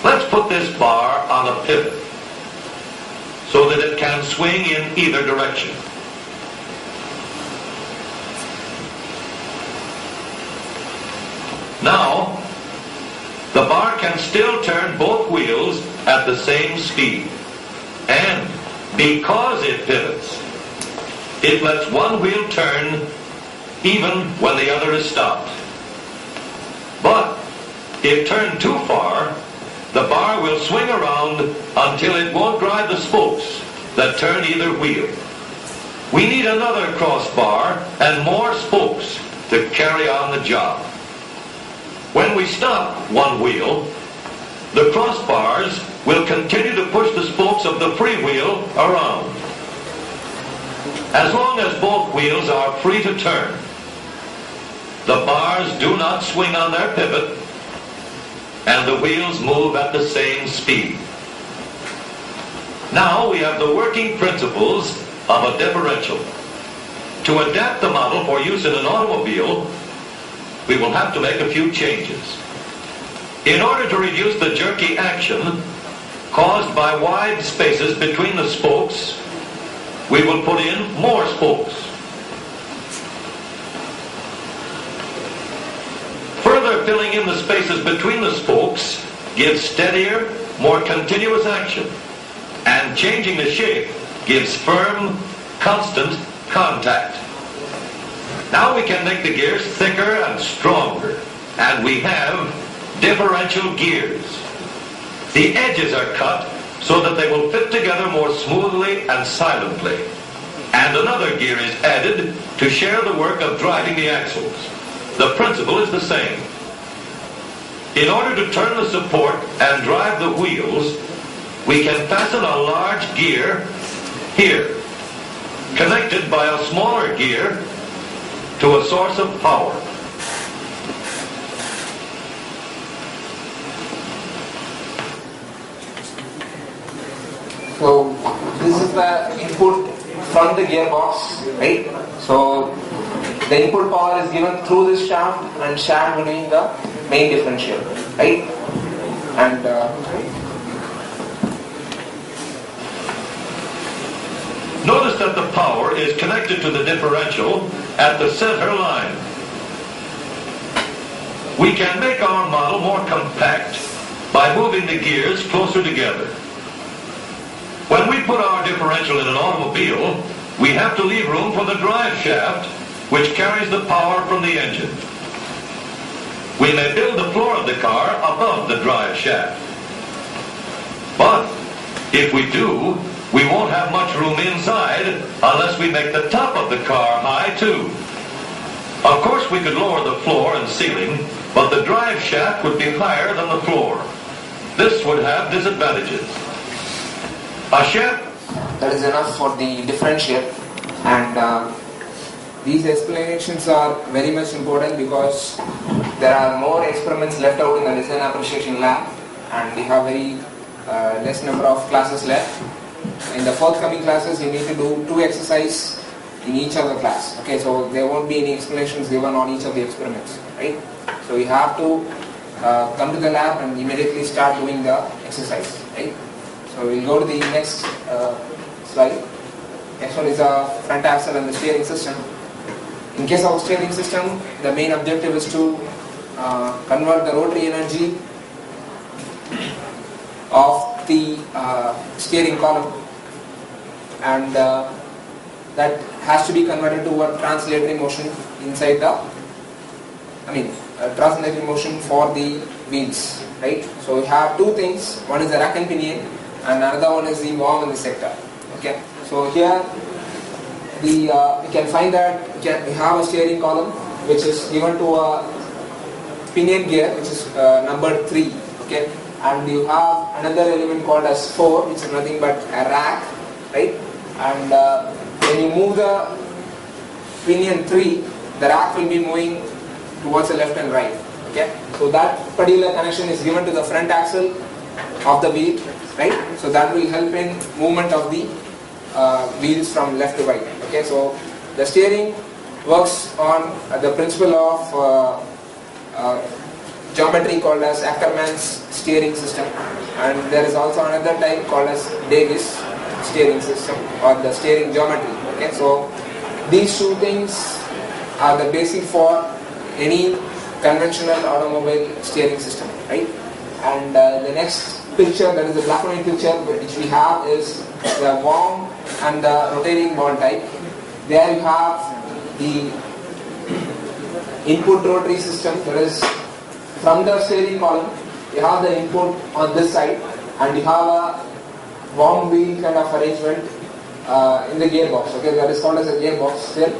Let's put this bar on a pivot so that it can swing in either direction. Now, the bar can still turn both wheels at the same speed. And because it pivots, it lets one wheel turn even when the other is stopped. But if turned too far, the bar will swing around until it won't drive the spokes that turn either wheel. We need another crossbar and more spokes to carry on the job. When we stop one wheel, the crossbars will continue to push the spokes of the freewheel around. As long as both wheels are free to turn, the bars do not swing on their pivot, and the wheels move at the same speed. Now we have the working principles of a differential. To adapt the model for use in an automobile, we will have to make a few changes. In order to reduce the jerky action caused by wide spaces between the spokes, we will put in more spokes. Further filling in the spaces between the spokes gives steadier, more continuous action, and changing the shape gives firm, constant contact. Now we can make the gears thicker and stronger, and we have differential gears. The edges are cut so that they will fit together more smoothly and silently, and another gear is added to share the work of driving the axles. The principle is the same. In order to turn the support and drive the wheels, we can fasten a large gear here, connected by a smaller gear to a source of power. So this is the input from the gearbox, right? So the input power is given through this shaft and shaft between the main differential, right? And notice that the power is connected to the differential at the center line. We can make our model more compact by moving the gears closer together. When we put our differential in an automobile, we have to leave room for the drive shaft, which carries the power from the engine. We may build the floor of the car above the drive shaft. But if we do, we won't have much room inside unless we make the top of the car high too. Of course we could lower the floor and ceiling, but the drive shaft would be higher than the floor. This would have disadvantages. A shaft that is enough for the differential, and these explanations are very much important because there are more experiments left out in the design appreciation lab, and we have very less number of classes left. In the forthcoming classes, you need to do 2 exercises in each of the class. Okay, so there won't be any explanations given on each of the experiments, right? So you have to come to the lab and immediately start doing the exercise, right? So we'll go to the next slide. Next one is the front axle and the steering system. In case of steering system, the main objective is to convert the rotary energy of the steering column, and that has to be converted to a translatory motion inside the, translatory motion for the wheels, right? So we have 2 things. One is the rack and pinion, and another one is the worm and the sector. Okay, so here we can find that we have a steering column which is given to a pinion gear, which is number 3. Okay, and you have another element called as 4, which is nothing but a rack, right? And when you move the pinion 3, the rack will be moving towards the left and right. Okay, so that particular connection is given to the front axle of the wheel, right? So that will help in movement of the wheels from left to right. Okay, so the steering works on the principle of geometry called as Ackermann's steering system, and there is also another type called as Davis steering system, or the steering geometry. Okay, so these 2 things are the basic for any conventional automobile steering system, right? And the next picture, that is the black and white picture which we have, is the worm and the rotating ball type. There you have the input rotary system, that is from the steering column you have the input on this side, and you have a worm wheel kind of arrangement in the gearbox. Okay, that is called as a gearbox still,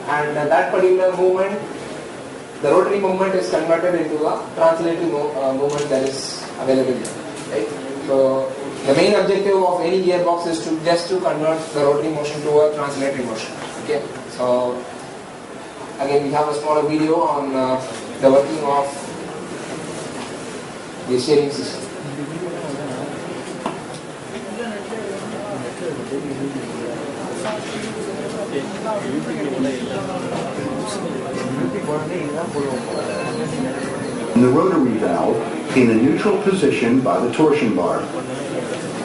and that particular movement, the rotary movement, is converted into a translating movement that is available here, right? So the main objective of any gearbox is to convert the rotary motion to a translatory motion. Okay, so again we have a smaller video on the working of the steering system. The rotary valve in a neutral position by the torsion bar.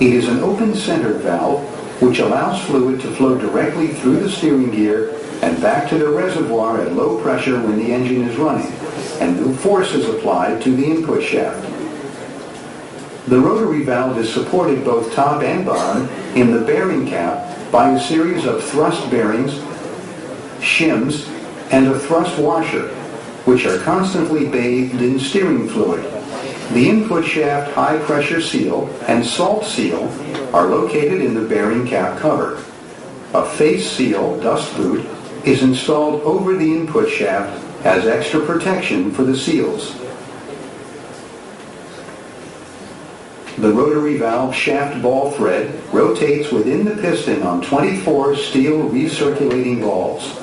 It is an open-centered valve which allows fluid to flow directly through the steering gear and back to the reservoir at low pressure when the engine is running, and no force is applied to the input shaft. The rotary valve is supported both top and bottom in the bearing cap by a series of thrust bearings, shims, and a thrust washer, which are constantly bathed in steering fluid. The input shaft high pressure seal and salt seal are located in the bearing cap cover. A face seal dust boot is installed over the input shaft as extra protection for the seals. The rotary valve shaft ball thread rotates within the piston on 24 steel recirculating balls.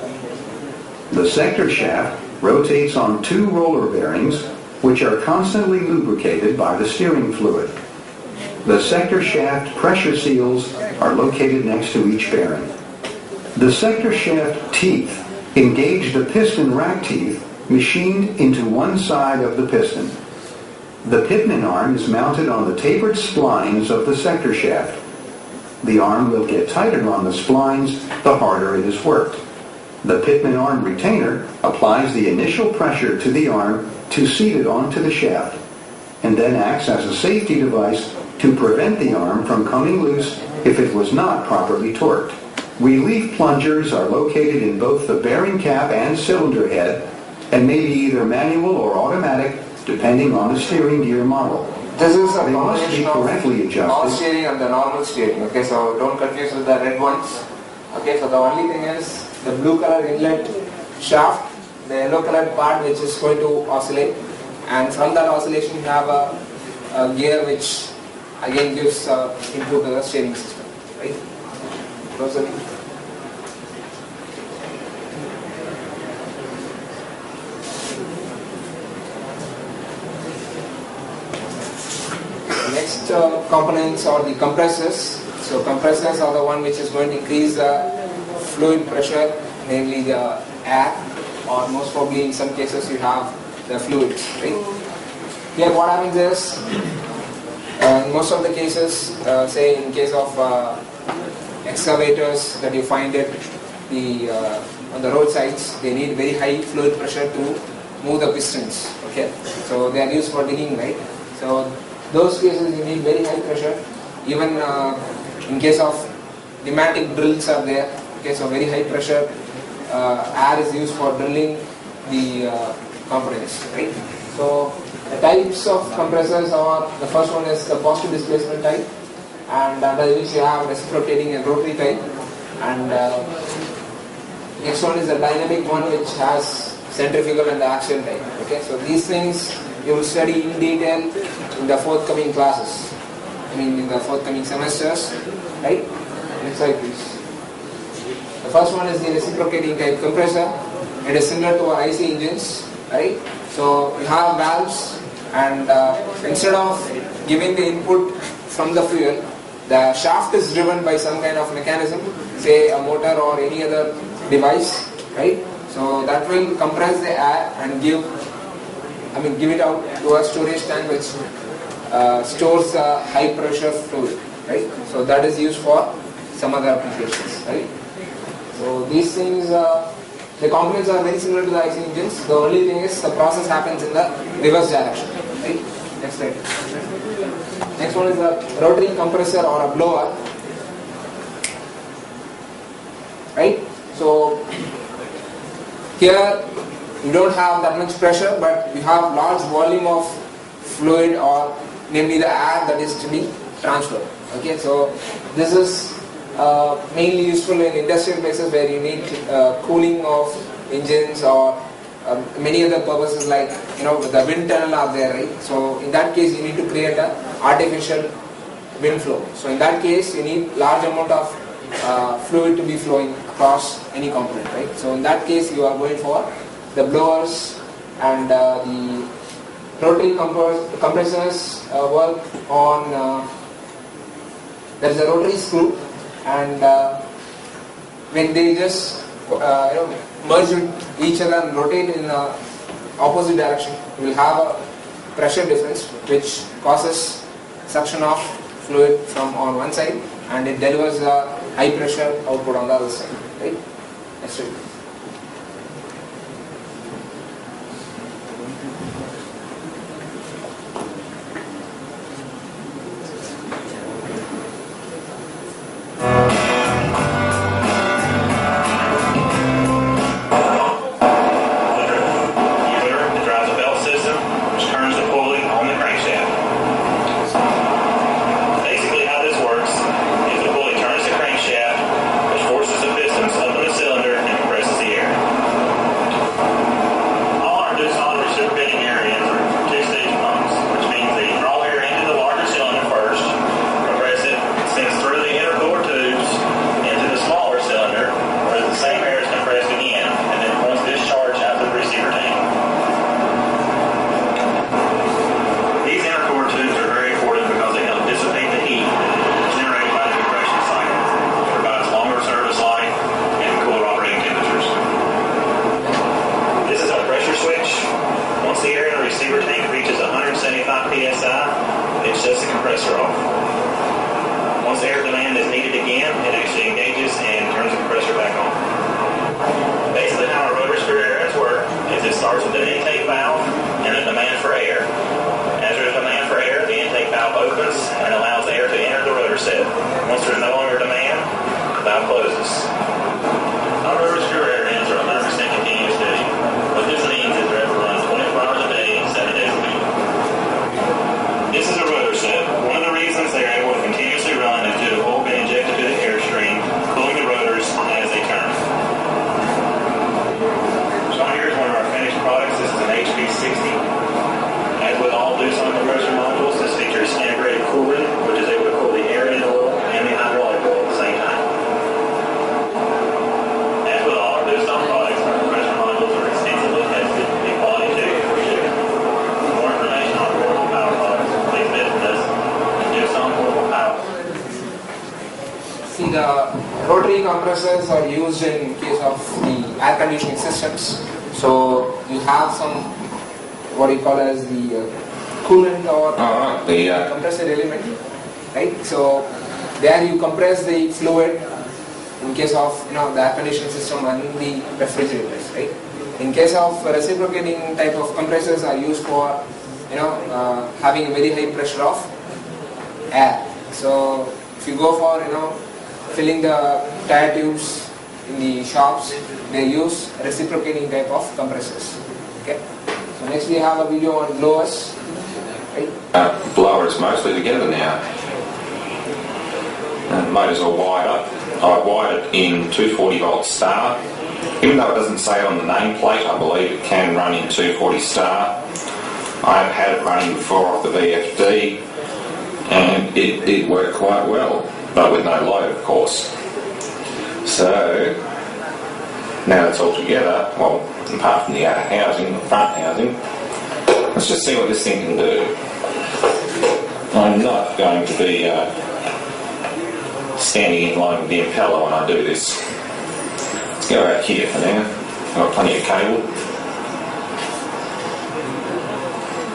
The sector shaft rotates on 2 roller bearings, which are constantly lubricated by the steering fluid. The sector shaft pressure seals are located next to each bearing. The sector shaft teeth engage the piston rack teeth machined into one side of the piston. The pitman arm is mounted on the tapered splines of the sector shaft. The arm will get tighter on the splines the harder it is worked. The pitman arm retainer applies the initial pressure to the arm to seat it onto the shaft, and then acts as a safety device to prevent the arm from coming loose if it was not properly torqued. Relief plungers are located in both the bearing cap and cylinder head, and may be either manual or automatic depending on the steering gear model. This is a They must be combination correctly of power adjusted. steering and the normal steering. Okay, so don't confuse with the red ones. Okay, so the only thing is the blue color inlet shaft, the yellow colored part which is going to oscillate, and from that oscillation you have a gear which again gives input to the steering system. Right? Rotary. Next components are the compressors. So compressors are the one which is going to increase the fluid pressure, namely the air, or most probably in some cases you have the fluids. Right? Here what happens is, in most of the cases, say in case of excavators that you find it on the roadsides, they need very high fluid pressure to move the pistons. Okay, so they are used for digging, right? So those cases you need very high pressure. Even in case of pneumatic drills are there. Okay, so very high pressure air is used for drilling the components, right? So the types of compressors are, the first one is the positive displacement type, and under which you have reciprocating and rotary type, and next one is the dynamic one which has centrifugal and the axial type. Okay, so these things you will study in detail in the forthcoming classes. In the forthcoming semesters, right? Next slide please. The first one is the reciprocating type compressor. It is similar to our IC engines, right? So you have valves, and instead of giving the input from the fuel, the shaft is driven by some kind of mechanism, say a motor or any other device, right? So that will compress the air and give it out to a storage tank which stores high pressure fluid, right? So that is used for some other applications, right? So these things, the components are very similar to the IC engines. The only thing is the process happens in the reverse direction, right? Next slide. Next one is the rotary compressor or a blower, right? So here you don't have that much pressure, but you have large volume of fluid, or namely the air that is to be transferred. Okay, so this is mainly useful in industrial places where you need cooling of engines, or many other purposes, like the wind tunnel are there, right? So in that case you need to create an artificial wind flow. So in that case you need large amount of fluid to be flowing across any component, right? So in that case you are going for the blowers, and the rotary compressors work on there is a rotary screw, and when they just merge with each other and rotate in a opposite direction, you will have a pressure difference which causes suction of fluid from on one side and it delivers a high pressure output on the other side. Right? Next slide. Rotary compressors are used in case of the air conditioning systems. So you have some what you call as the coolant or the compressor element, right? So there you compress the fluid in case of the air conditioning system and the refrigerators, right? In case of reciprocating type of compressors are used for having a very high pressure of air. So if you go for filling the tire tubes in the shops, they use reciprocating type of compressors. Okay. So next we have a video on blowers. Right? Blowers mostly together now. Motors are wired up. I wired it in 240 volt star. Even though it doesn't say it on the nameplate, I believe it can run in 240 star. I've had it running before off the VFD and it worked quite well, but with no load of course. So now it's all together, well apart from the outer housing, the front housing, let's just see what this thing can do. I'm not going to be standing in line with the impeller when I do this. Let's go out here for now. I've got plenty of cable.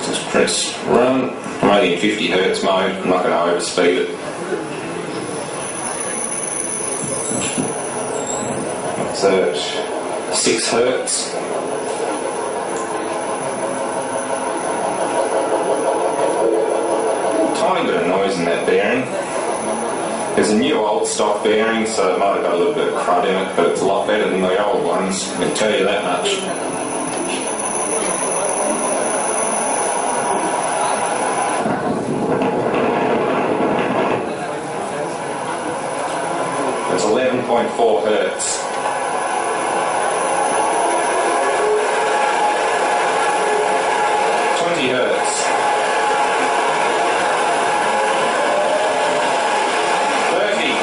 Just press run. I'm only in 50 Hz mode, I'm not going to overspeed it. So 6 Hz. Tiny bit of noise in that bearing. There's a new old stock bearing, so it might have got a little bit of crud in it, but it's a lot better than the old ones, I can tell you that much. It's 11.4 Hertz. Hertz. 30.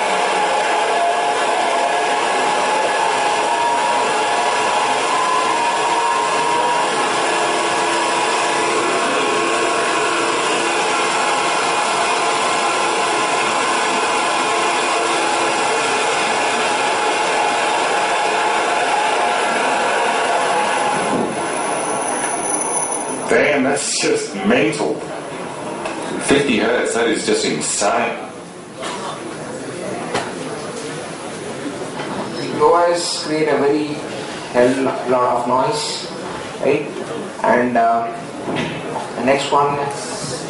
Damn, that's just mental. 50 hertz, that is just insane. Blowers create a very hell lot of noise, right? And the next one is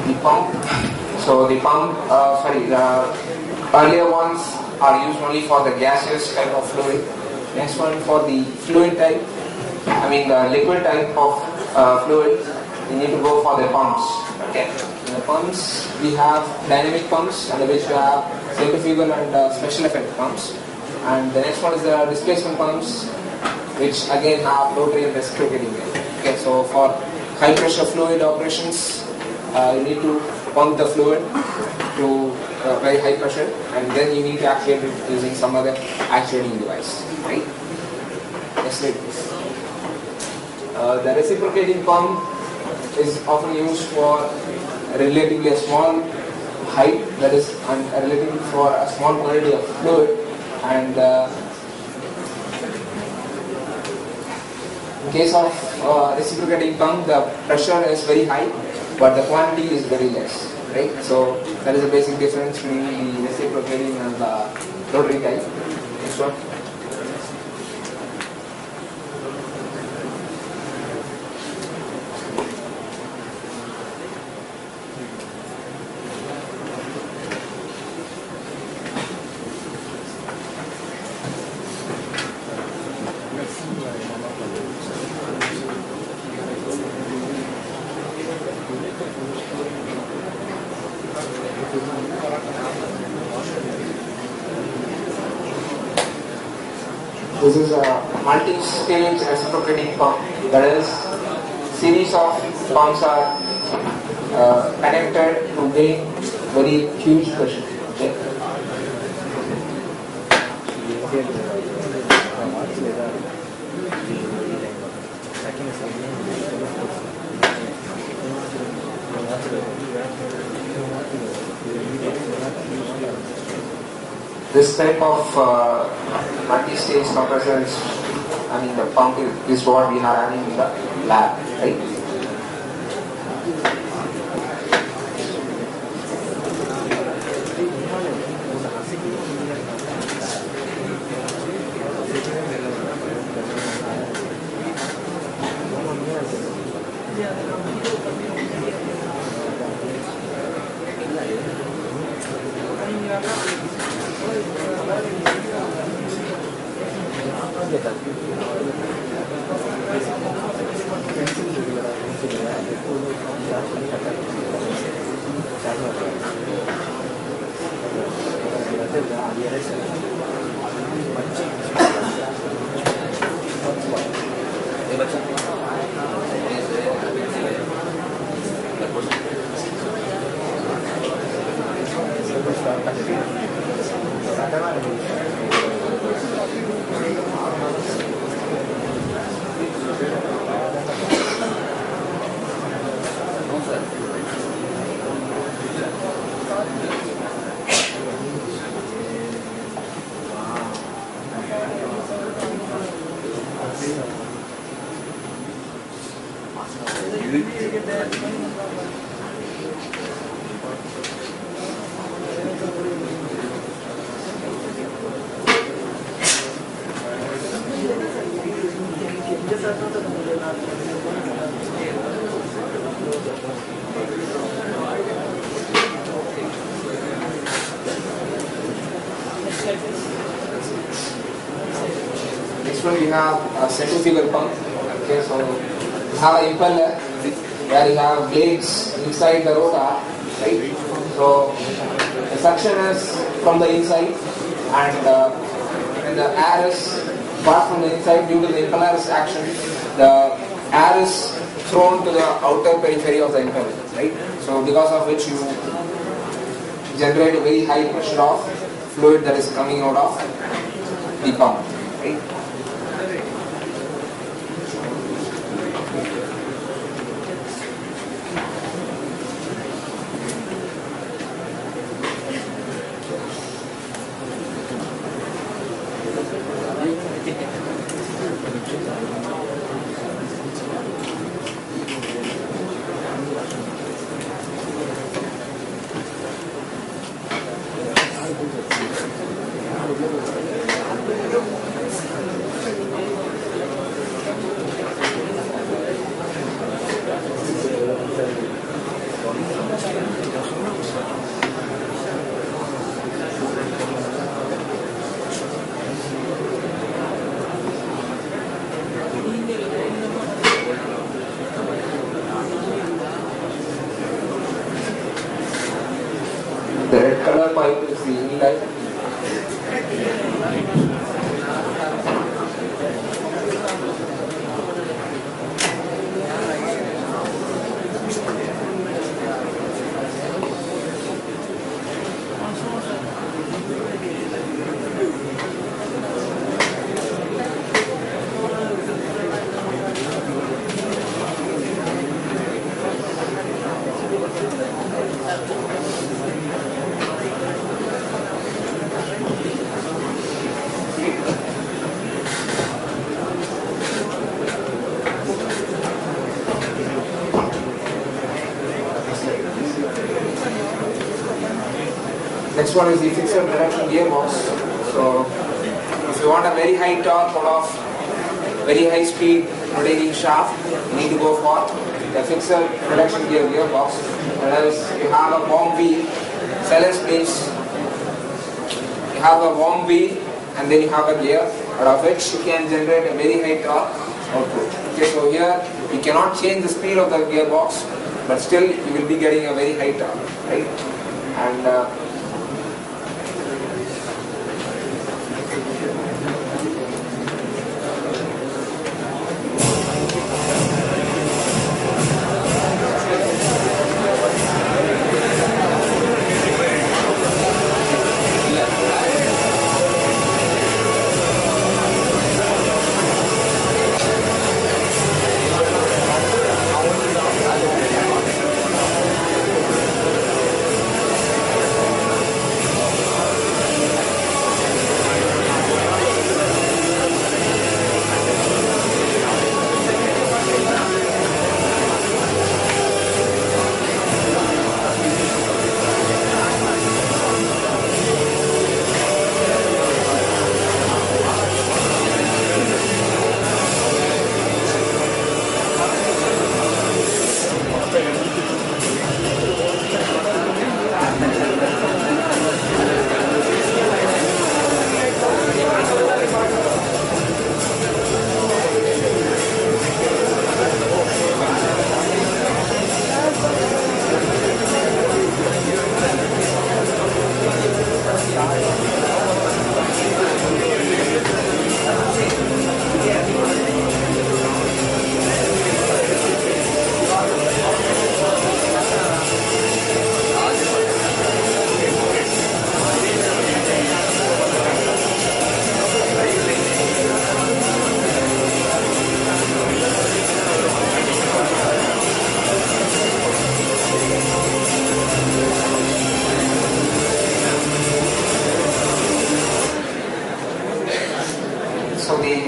the pump. So the pump, the earlier ones are used only for the gaseous type of fluid. Next one for the fluid type, the liquid type of fluid, you need to go for the pumps. Okay. In the pumps, we have dynamic pumps, under which we have centrifugal and special effect pumps. And the next one is the displacement pumps, which again have rotary and reciprocating gear. Okay, so for high pressure fluid operations, you need to pump the fluid to very high pressure, and then you need to actuate it using some other actuating device. Right? Next slide, please. The reciprocating pump is often used for relatively a small height, that is, relatively for a small quantity of fluid, and in case of reciprocating pump, the pressure is very high, but the quantity is very less. Right? So that is the basic difference between the reciprocating and the rotary type. Next one. This is a multi-stage reciprocating pump. That is, series of pumps are connected to gain very huge pressure. Okay? This type of multi-stage compressor is, the pump is what we are having in the lab, right? Next one, we have a centrifugal pump. Okay, so you have an impeller where you have blades inside the rotor, right? So the suction is from the inside, and when the air is far from the inside due to the impeller's action, the air is thrown to the outer periphery of the impeller, right? So because of which you generate a very high pressure of fluid that is coming out of the pump, right? inner pipe is the inlet. Next one is the fixed reduction gearbox. So if you want a very high torque out of very high speed rotating shaft, you need to go for the fixed reduction gearbox. Whereas you have a warm wheel, sellers means you have a warm wheel and then you have a gear, out of which you can generate a very high torque output. Okay, so here you cannot change the speed of the gearbox, but still you will be getting a very high torque, right? And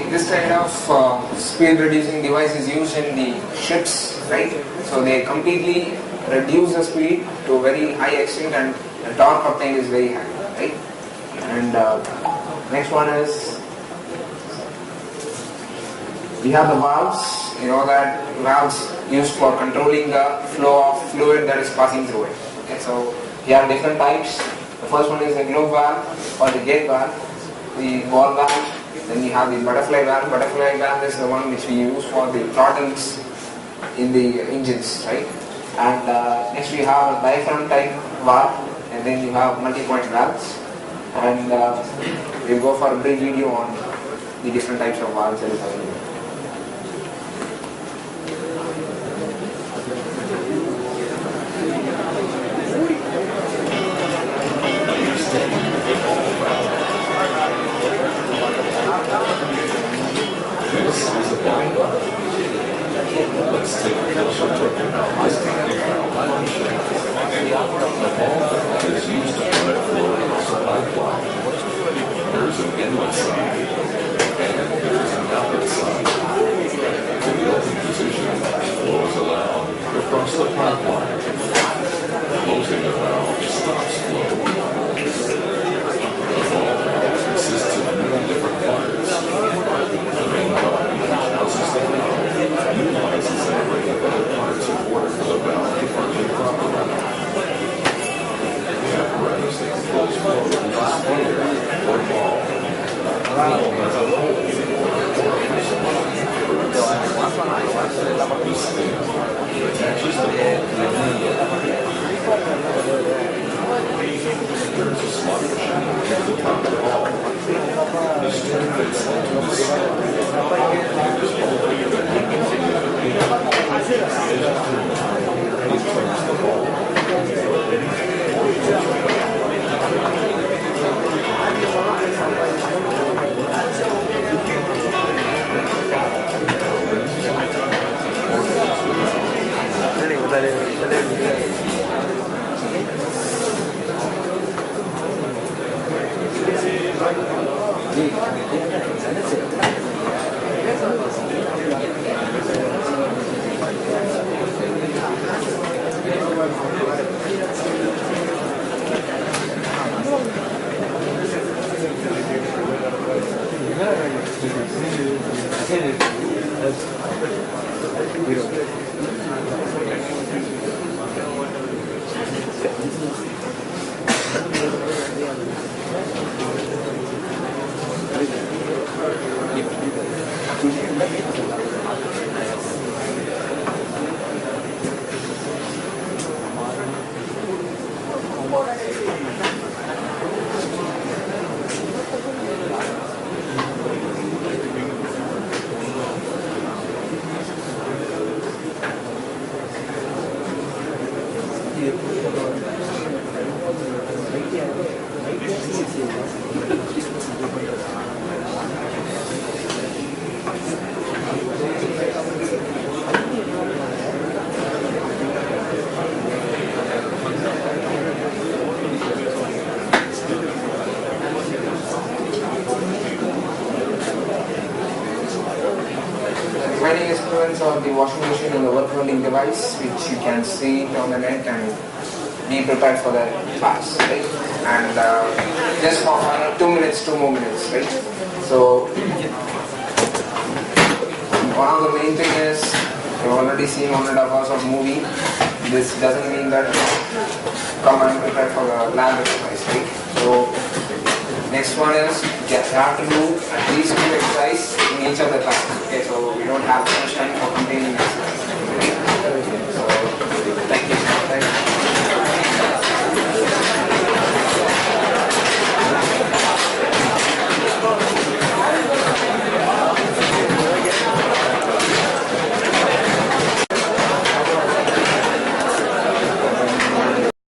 this kind of speed reducing device is used in the ships, right? So they completely reduce the speed to a very high extent and the torque obtained is very high, right? And next one is we have the valves. You know that valves used for controlling the flow of fluid that is passing through it. Okay, so we have different types. The first one is the globe valve or the gate valve, the ball valve. Then we have the butterfly valve. Butterfly valve is the one which we use for the throttles in the engines, right? And next we have a diaphragm type valve, and then you have multi-point valves. And we'll go for a brief video on the different types of valves that is available. Is used to run it flow across a pipeline. There's an inlet side and there's an outlet side. In the open position, flow is allowed across the pipeline. Closing the valve stops flow. The ball valve consists of many different parts. The main body houses the valve, utilizes and other parts of of the washing machine and the work welding device, which you can see on the net and be prepared for the class, right? And just for 2 minutes, 2 more minutes, right? So one of the main thing is you've already seen 1.5 hours of movie. This doesn't mean that come and prepare for the lab exercise, right? So next one is you have to do at least 2 exercises in each of the classes. Okay, so we don't have much time for completing exercise.